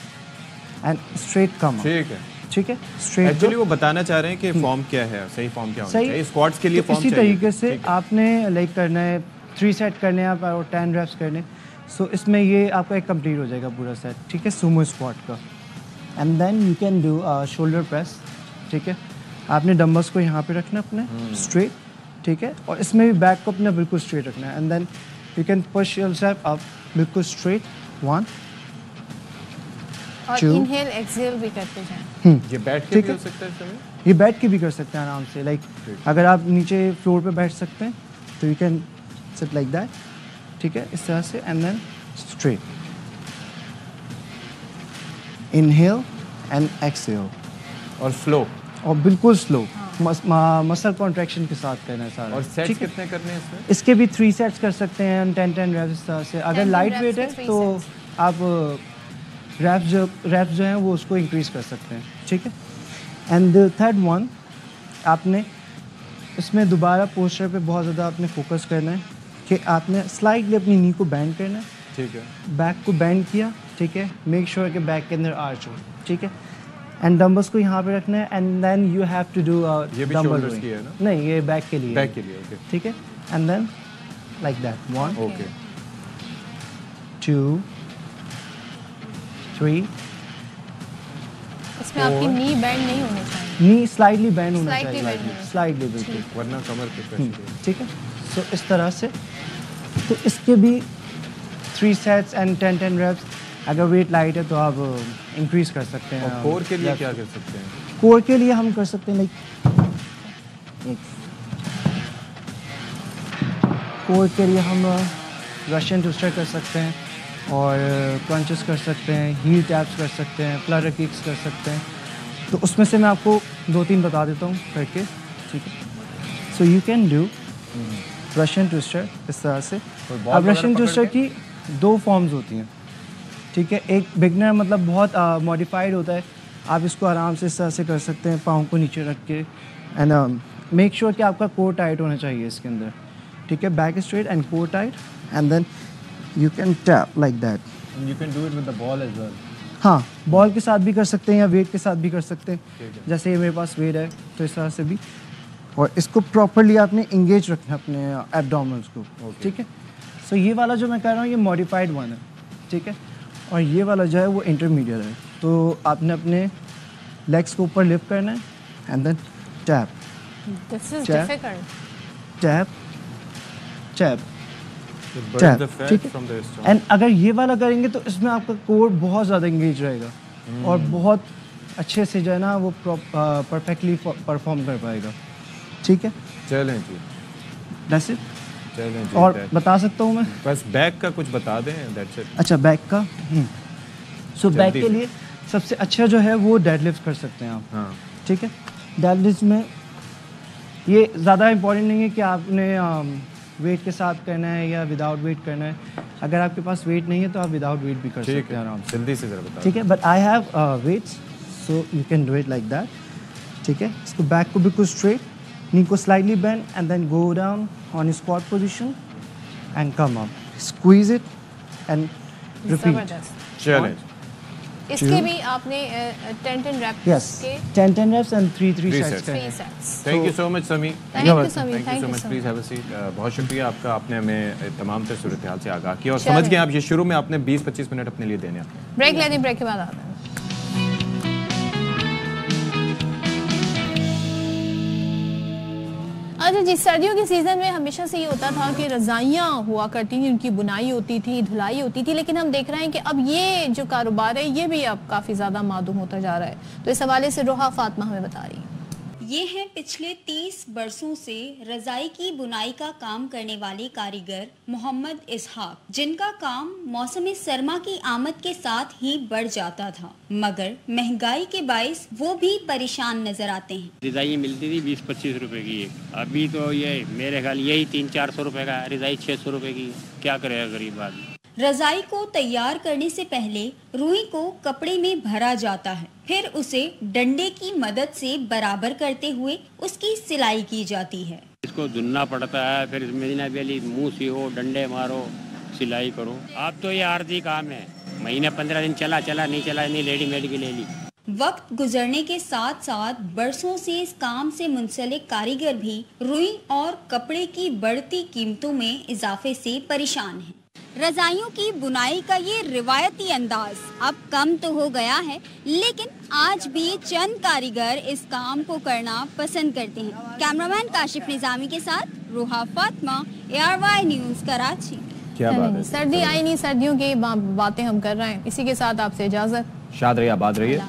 एंड स्ट्रेट कम। ठीक है, ठीक है, स्ट्रेट। एक्चुअली वो बताना चाह रहे हैं कि फॉर्म क्या है, सही फॉर्म क्या होना चाहिए स्क्वाट्स के लिए। तो इसी तरीके से आपने लाइक करना है, 3 सेट करने हैं आप और 10 रेप्स करने। सो इसमें ये आपका एक कंप्लीट हो जाएगा पूरा सेट। ठीक है, सुमो स्क्वाट का। And then you can do shoulder press. ठीक है, आपने डंबल्स को यहाँ पे रखना अपने स्ट्रेट। ठीक है, और इसमें भी बैक को अपना बिल्कुल स्ट्रेट रखना है, and then you can push yourself up बिल्कुल स्ट्रेट। 1 और 2 इनहेल एक्सहेल भी करते जाएं। ये बैठ के भी हो सकता है समय? ये बैठ के भी कर सकते हैं आराम से, लाइक अगर आप नीचे फ्लोर पे बैठ सकते हैं तो you can sit like that. ठीक है, इस तरह से, and then straight, inhale and exhale, और स्लो, और बिल्कुल स्लो मसल कॉन्ट्रैक्शन के साथ करना है सारा। और सेट्स कितने करने हैं इसमें? इसके भी 3 सेट्स कर सकते हैं, 10 रेप्स इस तरह से। अगर लाइट वेट है तो आप रेप्स जो हैं वो उसको इंक्रीज कर सकते हैं। ठीक है, एंड द थर्ड वन, आपने इसमें दोबारा पोस्चर पे बहुत ज़्यादा आपने फोकस करना है कि आपने स्लाइटली अपनी नी को बेंड करना है। ठीक है, बैक को बेंड किया। ठीक है, मेक श्योर कि बैक के अंदर आर्च हो। ठीक है, एंड डंबल्स को यहाँ पे रखना है, and then you have to do dumbbell rowing. नहीं, ये बैक के लिए, बैक के लिए। ओके, ठीक है, and then like that. 1 okay 2 3। इसमें आपकी नी बेंड नहीं होनी चाहिए, नी स्लाइटली बेंड होना Slightly bend चाहिए, होना स्लाइटली बिल्कुल, वरना कमर पे प्रेशर। ठीक है। सो इस तरह से, तो इसके भी 3 सेट्स एंड 10 रेप्स। अगर वेट लाइट है तो आप इंक्रीज कर सकते हैं। और कोर के लिए क्या कर सकते हैं? कोर के लिए हम कर सकते हैं लाइक कोर के लिए हम रशियन ट्विस्टर कर सकते हैं, और क्रंचेस कर सकते हैं, हील टैप्स कर सकते हैं, फ्लटर किक्स कर सकते हैं। तो उसमें से मैं आपको 2-3 बता देता हूँ करके। ठीक है, सो you can do Russian twister इस तरह से। अब रशियन ट्विस्टर की 2 फॉर्म्स होती हैं। ठीक है, एक बिगनर मतलब बहुत मॉडिफाइड होता है, आप इसको आराम से इस तरह से कर सकते हैं, पाँव को नीचे रख के, एंड मेक श्योर कि आपका कोर टाइट होना चाहिए इसके अंदर। ठीक है, back straight and core tight, and then you can tap like that. You can do it with the ball as well. हाँ, बॉल के साथ भी कर सकते हैं या वेट के साथ भी कर सकते हैं। जैसे ये मेरे पास वेट है तो इस तरह से भी, और इसको प्रॉपरली आपने इंगेज रखना है अपने एब्डोमिनल्स को। ठीक है, सो ये वाला जो मैं कर रहा हूँ ये मॉडिफाइड वन है। ठीक है, और ये वाला जो है वो इंटरमीडिएट है। तो आपने अपने लेग्स को ऊपर लिफ्ट करना है, and then tap tap tap tap tap. ठीक है, एंड अगर ये वाला करेंगे तो इसमें आपका कोर बहुत ज़्यादा इंगेज रहेगा और बहुत अच्छे से जो है ना वो परफेक्टली परफॉर्म कर पाएगा। ठीक है, चलें जी, दैट्स इट। चलें जी, और बता सकता हूँ मैं, बस बैक का कुछ बता दें, दैट्स इट। अच्छा, बैक का। सो बैक के लिए सबसे अच्छा जो है वो डेडलिफ्ट कर सकते हैं आप। हाँ। ठीक है, डेडलिफ्ट में ये ज़्यादा इम्पोर्टेंट नहीं है कि आपने वेट के साथ करना है या विदाउट वेट करना है। अगर आपके पास वेट नहीं है तो आप विदाउट वेट भी कर सकते हैं आराम से। जल्दी से जरा बताओ। ठीक है, but I have weights so you can do it like that. ठीक है, इसको बैक को बिल्कुल स्ट्रेट, नी को slightly bend and then go down on squat position and come up, squeeze it and repeat. चलें, इसके भी आपने 10 reps yes के 10 reps and 3 sets। 3 sets। Thank you so much समी। Thank you, Sami. Thank you so much. Please have a seat. बहुत शुक्रिया आपका, आपने हमें तमाम तर सूरत हाल से आगाह किया और चलें। समझ गए आप, ये शुरू में आपने 20-25 मिनट अपने लिए देने हैं। ब्रेक लेते हैं, ब्रेक के बाद आते हैं। अच्छा जी, सर्दियों के सीजन में हमेशा से ये होता था कि रजाइयाँ हुआ करती थी, उनकी बुनाई होती थी, धुलाई होती थी, लेकिन हम देख रहे हैं कि अब ये जो कारोबार है ये भी अब काफ़ी ज़्यादा मादूम होता जा रहा है। तो इस हवाले से रोहा फातिमा हमें बता रही है। ये हैं पिछले 30 बरसों से रजाई की बुनाई का काम करने वाले कारीगर मोहम्मद इसहाक, जिनका काम मौसम सरमा की आमद के साथ ही बढ़ जाता था, मगर महंगाई के बाइस वो भी परेशान नजर आते हैं। रजाई मिलती थी 20-25 रुपए की एक, अभी तो ये मेरे ख्याल यही 300-400 रुपए का रजाई 600 रुपए की, क्या करेगा गरीब आदमी। रजाई को तैयार करने से पहले रुई को कपड़े में भरा जाता है, फिर उसे डंडे की मदद से बराबर करते हुए उसकी सिलाई की जाती है। इसको धुलना पड़ता है, फिर महीना बेली मुंह सिहो, डंडे मारो, सिलाई करो। अब तो ये आर्जी काम है, महीने 15 दिन चला नहीं चला नहीं, रेडीमेड की ले ली। वक्त गुजरने के साथ साथ बरसों से इस काम से मुंसलिक कारीगर भी रुई और कपड़े की बढ़ती कीमतों में इजाफे से परेशान हैं। रजाइयों की बुनाई का ये रिवायती अंदाज अब कम तो हो गया है, लेकिन आज भी चंद कारीगर इस काम को करना पसंद करते हैं। कैमरामैन काशिफ निजामी के साथ रोहा फातिमा, ARY न्यूज़ कराची। क्या बात है, सर्दी आई नहीं, सर्दियों की बातें हम कर रहे हैं। इसी के साथ आपसे इजाजत। शाद रहिए, आबाद रहिए।